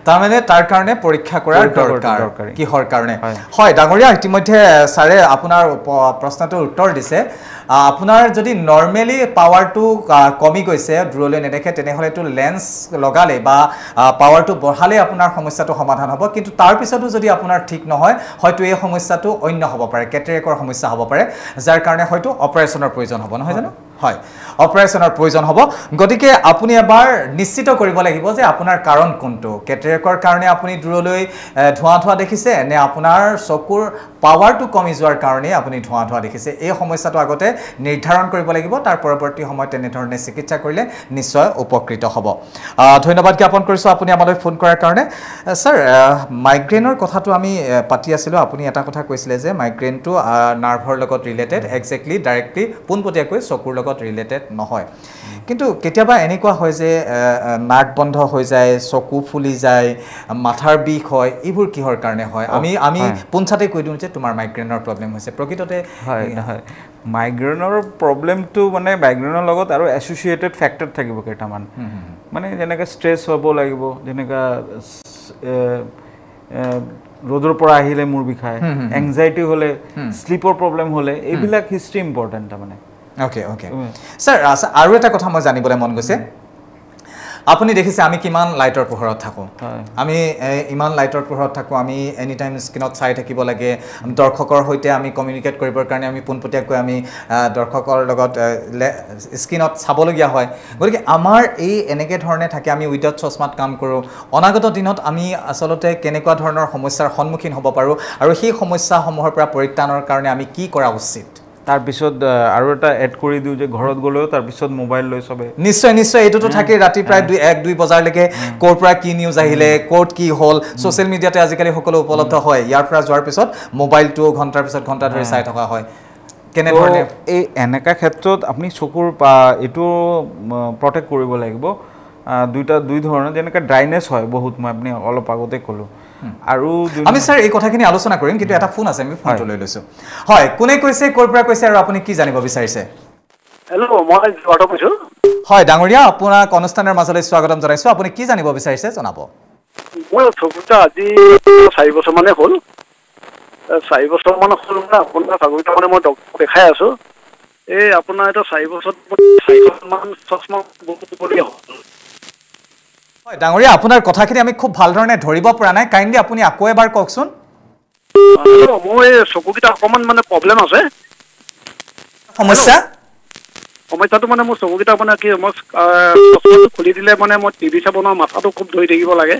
তাৰমানে তাৰ কাৰণে পৰীক্ষা কৰাৰ দৰকাৰ কিহৰ কাৰণে হয় ডাঙৰীয়া ইতিমধ্যে ছাৰে আপোনাৰ প্ৰশ্নটোৰ উত্তৰ দিছে আপোনাৰ যদি নৰ্মেলি পাৱাৰটো কমি গৈছে দূৰলৈ নেদেখে তেনেহলেতো লেন্স লগালে বা পাৱাৰটো বঢ়ালে আপোনাৰ সমস্যাটো সমাধান হ'ব কিন্তু তাৰ পিছতো যদি আপোনাৰ ঠিক নহয় হয়তো এই সমস্যাটো অন্য হ'ব পাৰে কেটেৰেকৰ সমস্যা হ'ব পাৰে যাৰ কাৰণে হয়তো অপাৰেচনৰ প্ৰয়োজন হ'ব নহয় জানো হয় অপাৰেচনৰ প্ৰয়োজন হ'ব গতিকে আপুনি এবাৰ নিশ্চিত কৰিব লাগিব যে আপোনাৰ কাৰণ কোনটো কেটেৰেকৰ কাৰণে আপুনি দূৰলৈ ধোঁৱা দেখিছে নে আপোনাৰ চকুৰ পাৱাৰটো কমি যোৱাৰ কাৰণে আপুনি ধোঁৱা দেখিছে এই সমস্যাটো আগতে নিৰ্ধাৰণ কৰিব লাগিব তাৰ পৰৱৰ্তী সময়ত তেনে ধৰণে চিকিৎসা কৰিলে নিশ্চয় উপকৃত হ'ব ধন্যবাদ জ্ঞাপন কৰিছো আপুনি আমালৈ ফোন কৰাৰ কাৰণে স্যাৰ মাইগ্ৰেনৰ কথাটো আমি পাতি আছিলো আপুনি এটা কথা কৈছিলে যে মাইগ্ৰেনটো নাৰ্ভৰ লগত ৰিলেটেড এক্স্যাক্টলি ডাইৰেক্টলি পোনপটীয়াকৈ চকুৰ লগত ৰিলেটেড নহয় কিন্তু কেতিয়াবা এনেকুৱা হয় যে নাক বন্ধ হৈ যায় চকু ফুলি যায় মাথাৰ বিষ হয় এইবোৰ কিহৰ কাৰণে হয় আমি পোনছাতে কৈ দিওঁ যে তোমাৰ মাইগ্ৰেনৰ প্ৰবলেম হৈছে প্ৰকৃততে হয় মাইগ্ৰেনৰ প্ৰবলেমটো মানে মাইগ্ৰেনৰ লগত আৰু এছ'চিয়েটেড ফেক্টৰ থাকিব কেইটামান মানে যেনেকৈ ষ্ট্ৰেছ হ'ব লাগিব যেনেকৈ ৰ'দৰ পৰা আহিলে মূৰ বিষায় এংজাইটি হ'লে স্লিপৰ প্ৰবলেম হ'লে এইবিলাক হিষ্ট্ৰী ইম্পৰ্টেণ্ট তাৰমানে ওকে স্যাৰ আৰু এটা কথা মই জানিবলৈ মন গৈছে আপুনি দেখিছে আমি কিমান লাইটৰ পোহৰত থাকো আমি ইমান লাইটৰ পোহৰত থাকো আমি এনি টাইম স্ক্ৰিনত চাই থাকিব লাগে দৰ্শকৰ সৈতে আমি কমিউনিকেট কৰিবৰ কাৰণে আমি পোনপটীয়াকৈ আমি দৰ্শকৰ লগত স্ক্ৰিনত চাবলগীয়া হয় গতিকে আমাৰ এই এনেকৈ ধৰণে থাকে আমি উইদাউট চশমাত কাম কৰোঁ অনাগত দিনত আমি আচলতে কেনেকুৱা ধৰণৰ সমস্যাৰ সন্মুখীন হ'ব পাৰোঁ আৰু সেই সমস্যাসমূহৰ পৰা পৰিত্ৰাণৰ কাৰণে আমি কি কৰা উচিত তাৰ পিছত আৰু এটা এড কৰি দিও যে ঘৰত গলেও তাৰ পিছত মোবাইল লৈ সবে নিশ্চয় এটোটো থাকে ৰাতি প্ৰায় 1-2 বজাৰলৈকে কোৰ পৰা কি নিউজ আহিলে কোট কি হল সোশ্যাল মিডিয়াতে আজিকালি সকলো উপলব্ধ হয় ইয়াৰ পৰা যোৱাৰ পিছত মোবাইলটো ঘণ্টাৰ পিছত ঘণ্টা ধৰি চাই থকা হয় কেনে ধৰণে এই এনেকা ক্ষেত্ৰত আপুনি চকুৰ এটো প্ৰটেক্ট কৰিব লাগিব দুই ধৰণৰ যেনেকা ড্ৰাইনেছ হয় বহুত মই আপুনি অলপ আগতে ক'লো আৰু আমি স্যাৰ এই কথাখিনি আলোচনা কৰিম কিন্তু এটা ফোন আছে আমি ফোনটো লৈ লৈছো হয় কোনে কৈছে কৰ পৰা কৈছে আৰু আপুনি কি জানিব বিচাৰিছে হেল্ল' মই জয়ন্ত কৈছো হয় ডাঙৰীয়া আপোনাক অনুষ্ঠানৰ মাজলৈ স্বাগতম জনাইছো আপুনি কি জানিব বিচাৰিছে জনাব মই চকুটা আজি 4 বছৰ মানে হ'ল 4 বছৰ মানে হ'ল না আপোনাৰ চকুটা মানে মই ডক্টৰ দেখাই আছো এই আপোনাৰ এটা 4 বছৰত 4 মান চশমা বহুত বঢ়িয়া হ'ল হয় ডাঙৰীয়া আপোনাৰ কথাখিনি আমি খুব ভাল ধৰণে ধৰিব পৰা নাই কাইন্ডলি আপুনি আকৌ এবাৰ কওকচোন মোৰ এই চকুকিটা অকমান মানে প্ৰবলেম আছে সমস্যাটো মানে মোৰ চকুকিটা মানে কি মই চশমাটো খুলি দিলে মানে মই টিভি চাব নোৱাৰো মাথাটো খুব ধৰি থাকিব লাগে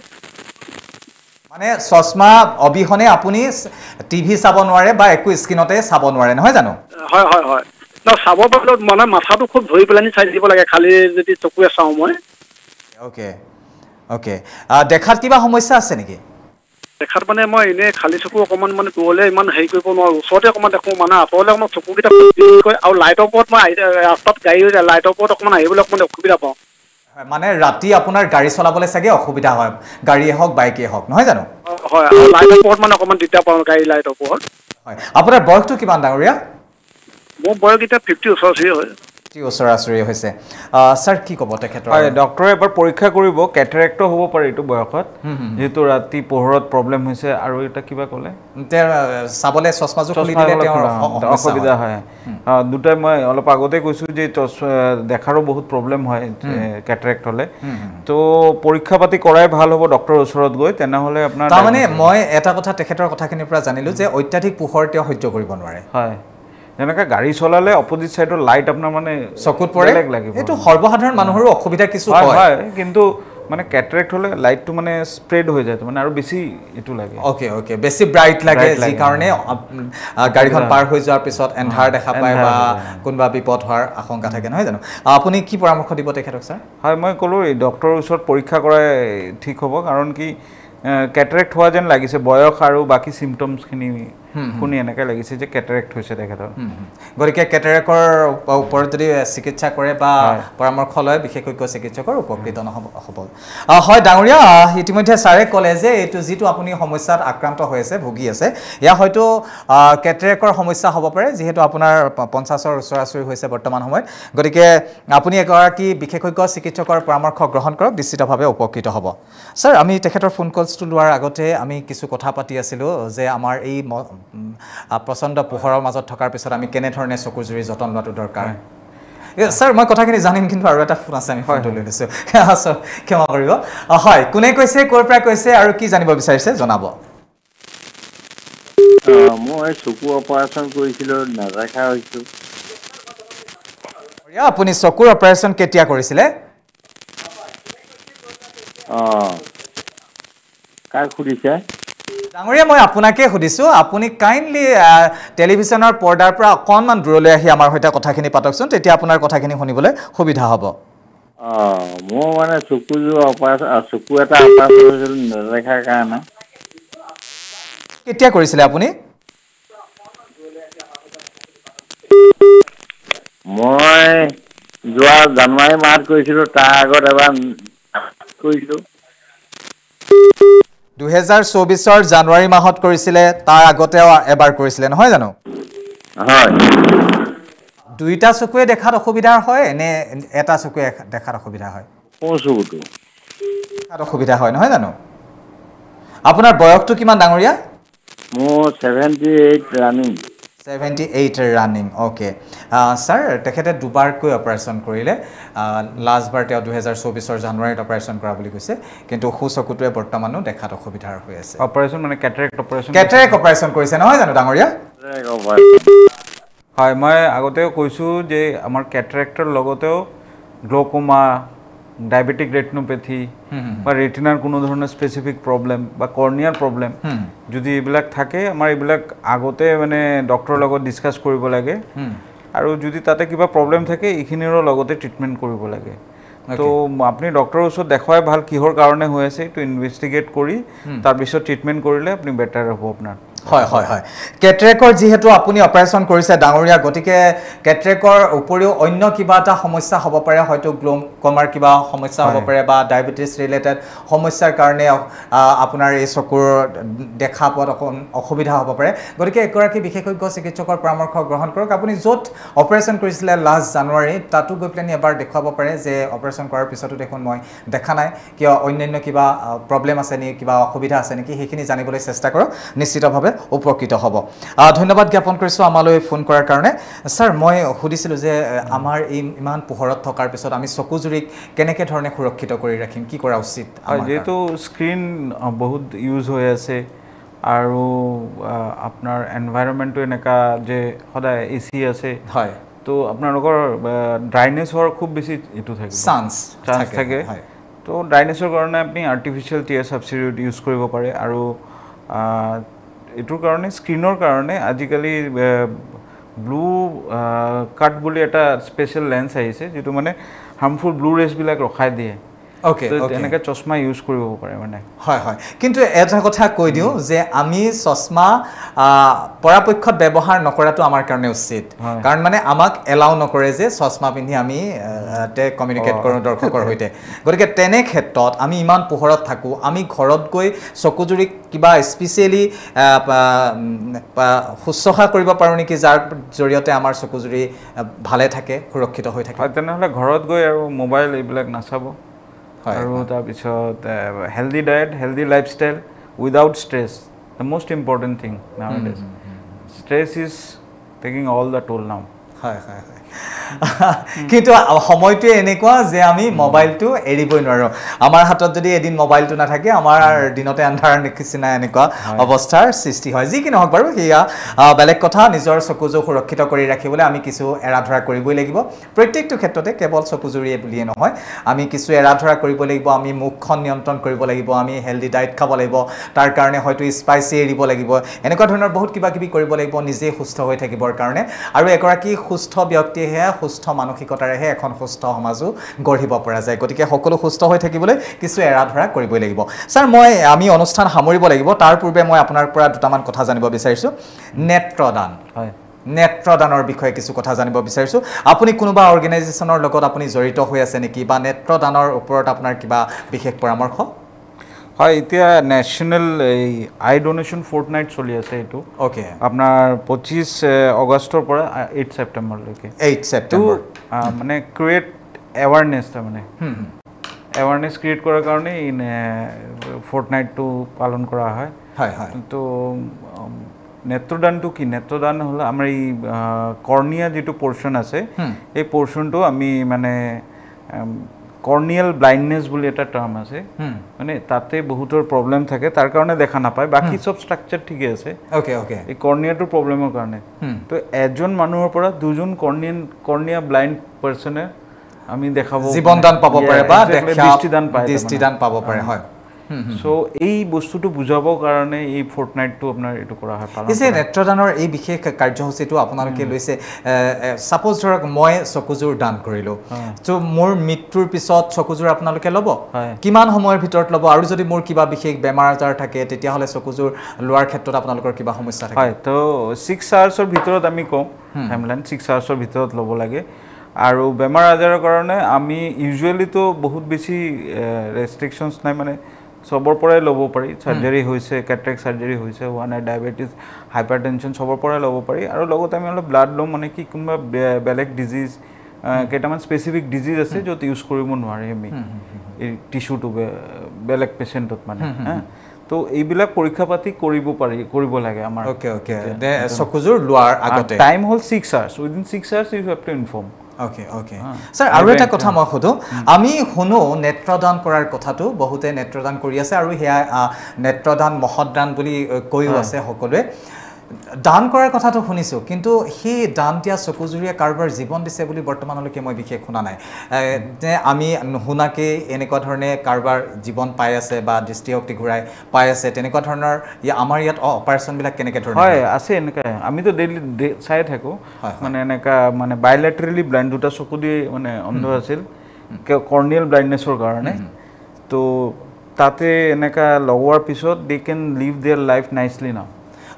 মানে চশমা অবিহনে আপুনি টিভি চাব নোৱাৰে বা একো স্ক্ৰিনতে চাব নোৱাৰে নহয় জানো হয় না চাব পাৰিলে মানে মাথাটো খুব ধৰি পেলানি চাই দিব লাগে খালি যদি চকুৱে চাওঁ মই ওকে দেখাত কিবা সমস্যা আছে নেকি দেখাত মানে মই এনেই খালী চকু অকণমান মানে দূৰলৈ ইমান হেৰি কৰিব নোৱাৰোঁ, ওচৰতে অকণমান দেখোঁ, মানে আঁতৰলৈ অকণমান চকুকেইটা কয় আৰু লাইটৰ ওপৰত মই ৰাস্তাত গাড়ী হৈ যায়, লাইটৰ ওপৰত অকণমান আহিবলৈ অকণমান অসুবিধা পাওঁ। মানে ৰাতি আপোনাৰ গাড়ী চলাবলৈ চাগে অসুবিধা হয়, গাড়ীয়ে হওক বাইকেই হওক, নহয় জানো? হয়, আৰু লাইটৰ ওপৰত মানে অকণমান দিগদাৰ পাওঁ, গাড়ী লাইটৰ ওপৰত। হয়, আপোনাৰ বয়সটো কিমান ডাঙৰীয়া? মোৰ বয়স এতিয়া 50 ওচৰা-ওচৰি হয়। ওচৰা-ওচৰি হৈছে। ছাৰ কি ক'ব তেখেতৰ? হয়, ডক্টৰে এবাৰ পৰীক্ষা কৰিব, কেটাৰেক্টো হ'ব পাৰে এইটো বয়সত, যিহেতু ৰাতি পোহৰত প্ৰব্লেম হৈছে। আৰু এটা কিবা ক'লে চাবলৈ চশমাযোৰ খুলি দিলে তেওঁৰ অসুবিধা হয়। দুটাই মই অলপ আগতে কৈছোঁ যে দেখাৰো বহুত প্ৰব্লেম হয় কেটাৰেক্ট হ'লে, তো পৰীক্ষা পাতি কৰাই ভাল হ'ব ডক্টৰৰ ওচৰত গৈ, তেনেহ'লে আপোনাৰ তাৰমানে মই এটা কথা তেখেতৰ কথাখিনিৰ পৰা জানিলোঁ যে অত্যাধিক পোহৰ তেওঁ সহ্য কৰিব নোৱাৰে। হয়, যেনেকৈ গাড়ী চলালে অপজিট চাইডৰ লাইট আপোনাৰ মানে চকুত পৰে, এইটো সৰ্বসাধাৰণ মানুহৰো অসুবিধা কিছু হয়, কিন্তু মানে কেটাৰেক্ট হ'লে লাইটটো মানে স্প্ৰেড হৈ যায়, মানে আৰু বেছি এইটো লাগে। অ'কে, বেছি ব্ৰাইট লাগে, যি কাৰণে গাড়ীখন পাৰ হৈ যোৱাৰ পিছত এন্ধাৰ দেখা পায় বা কোনোবা বিপদ হোৱাৰ আশংকা থাকে, নহয় জানো? আপুনি কি পৰামৰ্শ দিব তেখেতক ছাৰ? হয়, মই ক'লোঁ এই ডক্টৰৰ ওচৰত পৰীক্ষা কৰাই ঠিক হ'ব, কাৰণ কি কেটাৰেক্ট হোৱা যেন লাগিছে, বয়স আৰু বাকী চিমটমছখিনি শুনি এনেকৈ লাগিছে যে কেটাৰেক্ট হৈছে তেখেতৰ। গতিকে কেটাৰেক্টৰ ওপৰত যদি চিকিৎসা কৰে বা পৰামৰ্শ লয় বিশেষজ্ঞ চিকিৎসকৰ উপকৃত হ'ব। হয় ডাঙৰীয়া, ইতিমধ্যে ছাৰে ক'লে যে এইটো যিটো আপুনি সমস্যাত আক্ৰান্ত হৈ আছে, ভুগি আছে, এয়া হয়তো কেটাৰেক্টৰ সমস্যা হ'ব পাৰে, যিহেতু আপোনাৰ 50ৰ ওচৰা-ওচৰি হৈছে বৰ্তমান সময়ত। গতিকে আপুনি এগৰাকী বিশেষজ্ঞ চিকিৎসকৰ পৰামৰ্শ গ্ৰহণ কৰক, নিশ্চিতভাৱে উপকৃত হ'ব। ছাৰ, আমি তেখেতৰ ফোন কলছটো লোৱাৰ আগতে আমি কিছু কথা পাতি আছিলোঁ যে আমাৰ এই প্ৰচণ্ড পোহৰৰ মাজত থকাৰ পিছত আমি কেনেধৰণে চকুৰ জুৰি যতন লোৱাটো দৰকাৰ। ছাৰ, মই কথাখিনি জানিম, কিন্তু আৰু এটা ফোন আছে, আমি ফোনটো লৈ লৈছোঁ, ক্ষমা কৰিব। হয়, কোনে কৈছে, ক'ৰ পৰা কৈছে আৰু কি জানিব বিচাৰিছে জনাব। মই চকু অপাৰেশ্যন কৰিছিলোঁ, নেদেখা হৈছোঁ। আপুনি চকুৰ অপাৰেশ্যন কেতিয়া কৰিছিলে? কাক সুধিছে? ডাঙৰীয়া, মই আপোনাকে সুধিছোঁ। আপুনি কাইণ্ডলি টেলিভিশ্যনৰ পৰ্দাৰ পৰা অকণমান দূৰলৈ আহি আমাৰ সৈতে কথাখিনি পাতকচোন, তেতিয়া আপোনাৰ কথাখিনি শুনিবলৈ সুবিধা হ'ব। মোৰ মানে চকুযোৰ অপাৰেশ্যন, চকু এটা অপাৰেশ্যন হৈছিল নেদেখাৰ কাৰণে। কেতিয়া কৰিছিলে আপুনি? মই যোৱা জানুৱাৰী মাহত কৰিছিলোঁ, তাৰ আগত এবাৰ কৰিছিলোঁ। 2024 জানুৱাৰী মাহত কৰিছিলে, তাৰ আগতেও এবাৰ কৰিছিলে, নহয় জানো? হয়। দুইটা চকুৱে দেখাত অসুবিধা হয় নে এটা চকুৱে দেখাত অসুবিধা হয়? চকুটো দেখাত অসুবিধা হয়, নহয় জানো? আপোনাৰ বয়সটো কিমান ডাঙৰীয়া? মোৰ 78 ৰানিং। 78 running, okay. ছাৰ, তেখেতে দুবাৰকৈ অপাৰেশ্যন কৰিলে। লাষ্টবাৰ তেওঁ 2024 জানুৱাৰীত অপাৰেশ্যন কৰা বুলি কৈছে, কিন্তু সু চকুটোৱে বৰ্তমানো দেখাত অসুবিধাৰ হৈ আছে। অপাৰেশ্যন মানে কেটাৰেক্ট অপাৰেশ্যন? কেটাৰেক্ট অপাৰেশ্যন কৰিছে, নহয় জানো ডাঙৰীয়া? হয়, মই আগতেও কৈছোঁ যে আমাৰ কেটাৰেক্টৰ লগতেও গ্ল'কোমা, ডায়েবেটিক ৰেটিনোপেথি বা ৰেটিনাৰ কোনো ধৰণৰ স্পেচিফিক প্ৰব্লেম বা কৰ্নিয়াৰ প্ৰব্লেম যদি এইবিলাক থাকে, আমাৰ এইবিলাক আগতে মানে ডক্টৰৰ লগত ডিছকাছ কৰিব লাগে, আৰু যদি তাতে কিবা প্ৰব্লেম থাকে এইখিনিৰো লগতে ট্ৰিটমেণ্ট কৰিব লাগে। তো আপুনি ডক্টৰৰ ওচৰত দেখুৱাই ভাল, কিহৰ কাৰণে হৈ আছে এইটো ইনভেষ্টিগেট কৰি তাৰপিছত ট্ৰিটমেণ্ট কৰিলে আপুনি বেটাৰ হ'ব আপোনাৰ। হয়, কেটাৰেক্টৰ যিহেতু আপুনি অপাৰেশ্যন কৰিছে ডাঙৰীয়া, গতিকে কেটাৰেক্টৰ উপৰিও অন্য কিবা এটা সমস্যা হ'ব পাৰে, হয়তো গ্ল'কোমাৰ কিবা সমস্যা হ'ব পাৰে বা ডায়েবেটিছ ৰিলেটেড সমস্যাৰ কাৰণে আপোনাৰ এই চকুৰ দেখা পোৱাত অকণ অসুবিধা হ'ব পাৰে। গতিকে এগৰাকী বিশেষজ্ঞ চিকিৎসকৰ পৰামৰ্শ গ্ৰহণ কৰক। আপুনি য'ত অপাৰেশ্যন কৰিছিলে লাষ্ট জানুৱাৰী, তাতো গৈ পেলাই এবাৰ দেখুৱাব পাৰে যে অপাৰেশ্যন কৰাৰ পিছতো দেখোন মই দেখা নাই, কিয় অন্যান্য কিবা প্ৰব্লেম আছে নেকি, কিবা অসুবিধা আছে নেকি, সেইখিনি জানিবলৈ চেষ্টা কৰক, নিশ্চিতভাৱে উপকৃত হ'ব। ধন্যবাদ জ্ঞাপন কৰিছোঁ আমালৈ ফোন কৰাৰ কাৰণে। ছাৰ, মই সুধিছিলোঁ যে আমাৰ এই ইমান পোহৰত থকাৰ পিছত আমি চকুজুৰিক কেনেকৈ ধৰণে সুৰক্ষিত কৰি ৰাখিম, কি কৰা উচিত? যিহেতু স্ক্ৰীন বহুত ইউজ হৈ আছে আৰু আপোনাৰ এনভাইৰনমেণ্টটো এনেকুৱা যে সদায় AC আছে, হয়, তো আপোনালোকৰ ড্ৰাইনেছ হোৱাৰ খুব বেছি এইটো থাকে, চান্স থাকে। তো ড্ৰাইনেছৰ কাৰণে আপুনি আৰ্টিফিচিয়েল টিয়াৰ ছাবষ্টিটিউট ইউজ কৰিব পাৰে। আৰু এইটোৰ কাৰণে স্ক্ৰীনৰ কাৰণে আজিকালি ব্লু কাট বুলি এটা স্পেচিয়েল লেন্স আহিছে, যিটো মানে হাৰ্মফুল ব্লু ৰেজবিলাক ৰখাই দিয়ে। Okay, okay. এনেকৈ চশমা ইউজ কৰিব পাৰে মানে হয় হয় কিন্তু এটা কথা কৈ দিওঁ যে আমি চশমা পৰাপক্ষত ব্যৱহাৰ নকৰাটো আমাৰ কাৰণে উচিত কাৰণ মানে আমাক এলাউ নকৰে যে চশমা পিন্ধি আমি কমিউনিকেট কৰোঁ দৰ্শকৰ সৈতে গতিকে তেনে ক্ষেত্ৰত আমি ইমান পোহৰত থাকোঁ আমি ঘৰত গৈ চকুজুৰি কিবা স্পেচিয়েলি শুশ্ৰূষা কৰিব পাৰোঁ নেকি যাৰ জৰিয়তে আমাৰ চকুজুৰি ভালে থাকে সুৰক্ষিত হৈ থাকে তেনেহ'লে ঘৰত গৈ আৰু মোবাইল এইবিলাক নাচাব আৰু তাৰপিছত healthy diet healthy lifestyle without stress the most important thing nowadays stress is taking all the toll now হয় হয় হয় কিন্তু সময়টো এনেকুৱা যে আমি মোবাইলটো এৰিবই নোৱাৰোঁ আমাৰ হাতত যদি এদিন মোবাইলটো নাথাকে আমাৰ দিনতে আন্ধাৰ নিচিনা এনেকুৱা অৱস্থাৰ সৃষ্টি হয় যি কি নহওক বাৰু সেয়া বেলেগ কথা নিজৰ চকুযোৰ সুৰক্ষিত কৰি ৰাখিবলৈ আমি কিছু এৰা ধৰা কৰিবই লাগিব প্ৰত্যেকটো ক্ষেত্ৰতে কেৱল চকুযোৰিয়ে বুলিয়ে নহয় আমি কিছু এৰা ধৰা কৰিব লাগিব আমি মুখখন নিয়ন্ত্ৰণ কৰিব লাগিব আমি হেল্ডি ডায়েট খাব লাগিব তাৰ কাৰণে হয়তো স্পাইচি এৰিব লাগিব এনেকুৱা ধৰণৰ বহুত কিবা কিবি কৰিব লাগিব নিজে সুস্থ হৈ থাকিবৰ কাৰণে আৰু এগৰাকী সুস্থ ব্যক্তিহে সুস্থ মানসিকতাৰেহে এখন সুস্থ সমাজো গঢ়িব পৰা যায় গতিকে সকলো সুস্থ হৈ থাকিবলৈ কিছু এৰা ধৰা কৰিবই লাগিব স্যাৰ আমি অনুষ্ঠান সামৰিব লাগিব তাৰ পূৰ্বে মই আপোনাৰ পৰা দুটামান কথা জানিব বিচাৰিছোঁ নেত্ৰদান হয় নেত্ৰদানৰ বিষয়ে কিছু কথা জানিব বিচাৰিছোঁ আপুনি কোনোবা অৰ্গেনাইজেশ্যনৰ লগত আপুনি জড়িত হৈ আছে নেকি বা নেত্ৰদানৰ ওপৰত আপোনাৰ কিবা বিশেষ পৰামৰ্শ হয় এতিয়া নেশ্যনেল এই আই ডোনেশ্যন ফৰ্টনাইট চলি আছে এইটো ওকে আপোনাৰ 25 আগষ্টৰ পৰা 8 ছেপ্টেম্বৰলৈকে 8 ছেপ্টেম্বৰ মানে ক্ৰিয়েট এৱাৰনেছ তাৰমানে এৱাৰনেছ ক্ৰিয়েট কৰাৰ কাৰণে ফৰ্টনাইটটো পালন কৰা হয় হয় হয় তো নেত্ৰদানটো কি নেত্ৰদান হ'ল আমাৰ এই কৰ্নিয়া যিটো পৰ্চন আছে এই পৰ্চনটো আমি মানে কৰ্নিয়েল ব্লাইণ্ডনেছ বুলি এটা টাৰ্ম আছে মানে তাতে বহুতৰ প্ৰব্লেম থাকে তাৰ কাৰণে দেখা নাপায় বাকি সব ষ্ট্ৰাকচাৰ ঠিকে আছে ওকে ওকে এই কৰ্নিয়াটোৰ প্ৰব্লেমৰ কাৰণে তো এজন মানুহৰ পৰা দুজন কৰ্নিয়া ব্লাইণ্ড পাৰ্চনে আমি দেখাব জীৱনদান পাব পাৰে বা দৃষ্টিদান পাব পাৰে হয় সো এই বস্তুটো বুজাবৰ কাৰণে এই ফৰ্টনাইটটো আপোনাৰ এইটো কৰা হয় পালন এই নেত্ৰদানৰ এই বিশেষ কাৰ্যসূচীটো আপোনালোকে লৈছে সাপোজ ধৰক মই চকুযোৰ দান কৰিলোঁ তো মোৰ মৃত্যুৰ পিছত চকুযোৰ আপোনালোকে ল'ব কিমান সময়ৰ ভিতৰত ল'ব আৰু যদি মোৰ কিবা বিশেষ বেমাৰ আজাৰ থাকে তেতিয়াহ'লে চকুযোৰ লোৱাৰ ক্ষেত্ৰত আপোনালোকৰ কিবা সমস্যা থাকে হয় তো 6 আৱাৰ্ছৰ ভিতৰত আমি কওঁ টাইমলাইন 6 আৱাৰ্ছৰ ভিতৰত ল'ব লাগে আৰু বেমাৰ আজাৰৰ কাৰণে আমি ইউজুৱেলিতো বহুত বেছি ৰেষ্ট্ৰিকশ্যনছ নাই মানে সবৰ পৰাই ল'ব পাৰি সাৰ্জাৰী হৈছে কেটাৰেক্ট সাৰ্জাৰী হৈছে ওৱান ডায়াবেটিছ হাইপাৰটেনশ্যন সবৰ পৰাই ল'ব পাৰি আৰু লগতে আমি অলপ ব্লাড ল'ম মানে কি কোনোবা বেলেগ ডিজিজ কেইটামান স্পেচিফিক ডিজিজ আছে য'ত ইউজ কৰিব নোৱাৰি আমি এই টিচুটো বেলেগ পেচেণ্টত মানে তো এইবিলাক পৰীক্ষা পাতি কৰিব লাগে আমাৰ ওকে ওকে চকুযোৰ লোৱাৰ আগতে টাইম হ'ল 6 hours within 6 hours you have to inform okay okay sir আৰু এটা কথা মই সোধো আমি শুনো নেত্ৰদান কৰাৰ কথাটো বহুতে নেত্ৰদান কৰি আছে আৰু হেয়া নেত্ৰদান মহৎদান বুলি কৈও আছে সকলোৱে দান কৰাৰ কথাটো শুনিছোঁ কিন্তু সেই দান দিয়া চকুজুৰিয়ে কাৰোবাৰ জীৱন দিছে বুলি বৰ্তমানলৈকে মই বিশেষ শুনা নাই যে আমি নুশুনাকৈ এনেকুৱা ধৰণে কাৰোবাৰ জীৱন পাই আছে বা দৃষ্টিশক্তি ঘূৰাই পাই আছে তেনেকুৱা ধৰণৰ আমাৰ ইয়াত অপাৰেশ্যনবিলাক কেনেকৈ ধৰণৰ হয় আছে এনেকৈ আমিতো ডেইলি চাই থাকোঁ মানে এনেকুৱা মানে বাইলেটাৰেলি ব্লাইণ্ড দুটা চকু দি মানে অন্ধ আছিল কৰ্নিয়েল ব্লাইণ্ডনেছৰ কাৰণে তো তাতে এনেকুৱা লগোৱাৰ পিছত দে কেন লিভ দেয়াৰ লাইফ নাইচলি নাও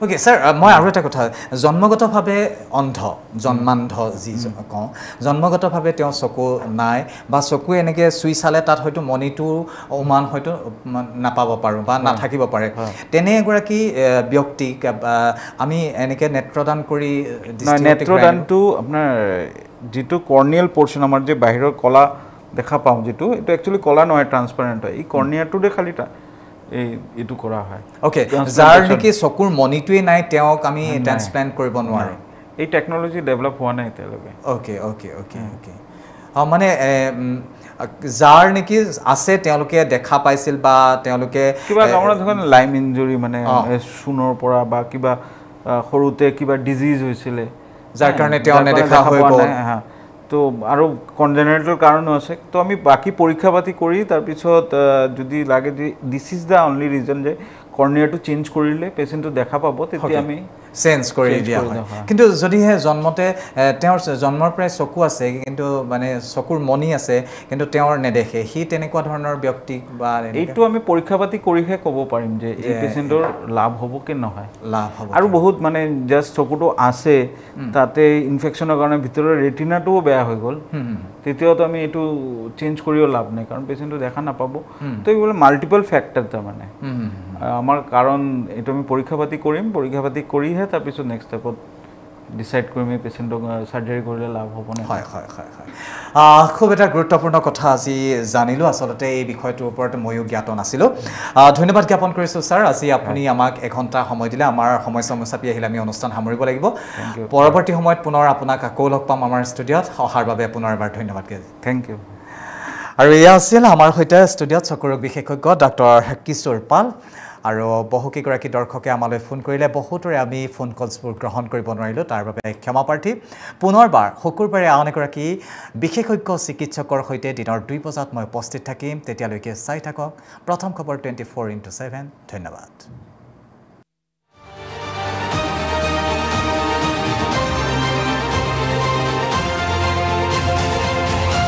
ওকে স্যাৰ মই আৰু এটা কথা জন্মগতভাৱে অন্ধ জন্মান্ধ যি কওঁ জন্মগতভাৱে তেওঁ চকু নাই বা চকু এনেকৈ চুই চালে তাত হয়তো মণিটো উমান হয়তো নাপাব পাৰোঁ বা নাথাকিব পাৰে তেনে এগৰাকী ব্যক্তিক আমি এনেকৈ নেত্ৰদান কৰি নেত্ৰদানটো আপোনাৰ যিটো কৰ্নিয়েল পৰ্চন আমাৰ যে বাহিৰৰ কলা দেখা পাওঁ যিটো এইটো একচুৱেলি কলা নহয় ট্ৰান্সপাৰেণ্ট হয় এই কৰ্নিয়াটোতে খালি এইটো কৰা হয় ওকে যাৰ নেকি চকুৰ মণিটোৱে নাই তেওঁক আমি ট্ৰান্সপ্লান্ট কৰিব নোৱাৰোঁ এই টেকন'লজি ডেভেলপ হোৱা নাই এতিয়ালৈকে ওকে ওকে ওকে ওকে মানে যাৰ নেকি আছে তেওঁলোকে দেখা পাইছিল বা তেওঁলোকে কিবা আমাৰ ধৰক লাইম ইঞ্জুৰি মানে চুনৰ পৰা বা কিবা সৰুতে কিবা ডিজিজ হৈছিলে যাৰ কাৰণে তেওঁ নেদেখা হৈ গ'ল তো আৰু কনজেনেৰেটৰ কাৰণো আছে তো আমি বাকী পৰীক্ষা পাতি কৰি তাৰপিছত যদি লাগে this is the only reason যে কৰ্নিয়াটো চেঞ্জ কৰিলে পেচেণ্টটো দেখা পাব তেতিয়া আমি চেঞ্জ কৰি দিয়া হয় কিন্তু যদিহে জন্মতে তেওঁৰ জন্মৰ পৰাই চকু আছে কিন্তু মানে চকুৰ মনি আছে কিন্তু তেওঁৰ নেদেখে সি তেনেকুৱা ধৰণৰ ব্যক্তি বা এইটো আমি পৰীক্ষা পাতি কৰিহে ক'ব পাৰিম যে এই পেচেণ্টৰ লাভ হ'ব কি নহয় লাভ হ'ব আৰু বহুত মানে জাষ্ট চকুটো আছে তাতে ইনফেকশ্যনৰ কাৰণে ভিতৰৰ ৰেটিনাটোও বেয়া হৈ গ'ল তেতিয়াতো আমি এইটো চেঞ্জ কৰিও লাভ নাই কাৰণ পেচেণ্টটো দেখা নাপাব তো এইবোৰ মাল্টিপল ফেক্টৰ তাৰমানে আমাৰ কাৰণ এইটো আমি পৰীক্ষা পাতি কৰিম পৰীক্ষা পাতি কৰিহে তাৰপিছত নেক্সট ষ্টেপত ডিসাইড কৰিম এই পেচেণ্টক সাৰ্জাৰী কৰিলে লাভ হ'ব নে হয় হয় হয় হয় খুব এটা গুৰুত্বপূৰ্ণ কথা আজি জানিলো আসলতে এই বিষয়টোৰ ওপৰত ময়ো জ্ঞাত নাছিলোঁ ধন্যবাদ জ্ঞাপন কৰিছোঁ ছাৰ আজি আপুনি আমাক এঘণ্টা সময় দিলে আমাৰ সময় চাপি আহিলে আমি অনুষ্ঠান সামৰিব লাগিব পৰৱৰ্তী সময়ত পুনৰ আপোনাক আকৌ লগ পাম আমাৰ ষ্টুডিঅ'ত অহাৰ বাবে পুনৰ এবাৰ ধন্যবাদ থেংক ইউ আৰু এয়া আছিল আমাৰ সৈতে ষ্টুডিঅ'ত চকুৰ বিশেষজ্ঞ ডক্টৰ কিশোৰ পাল আৰু বহুকেইগৰাকী দৰ্শকে আমালৈ ফোন কৰিলে বহুতৰে আমি ফোন কলছবোৰ গ্ৰহণ কৰিব নোৱাৰিলোঁ তাৰ বাবে ক্ষমাপ্ৰাৰ্থী পুনৰবাৰ শুকুৰবাৰে আন এগৰাকী বিশেষজ্ঞ চিকিৎসকৰ সৈতে দিনৰ 2 বজাত মই উপস্থিত থাকিম তেতিয়ালৈকে চাই থাকক প্ৰথম খবৰ 24/7 ধন্যবাদ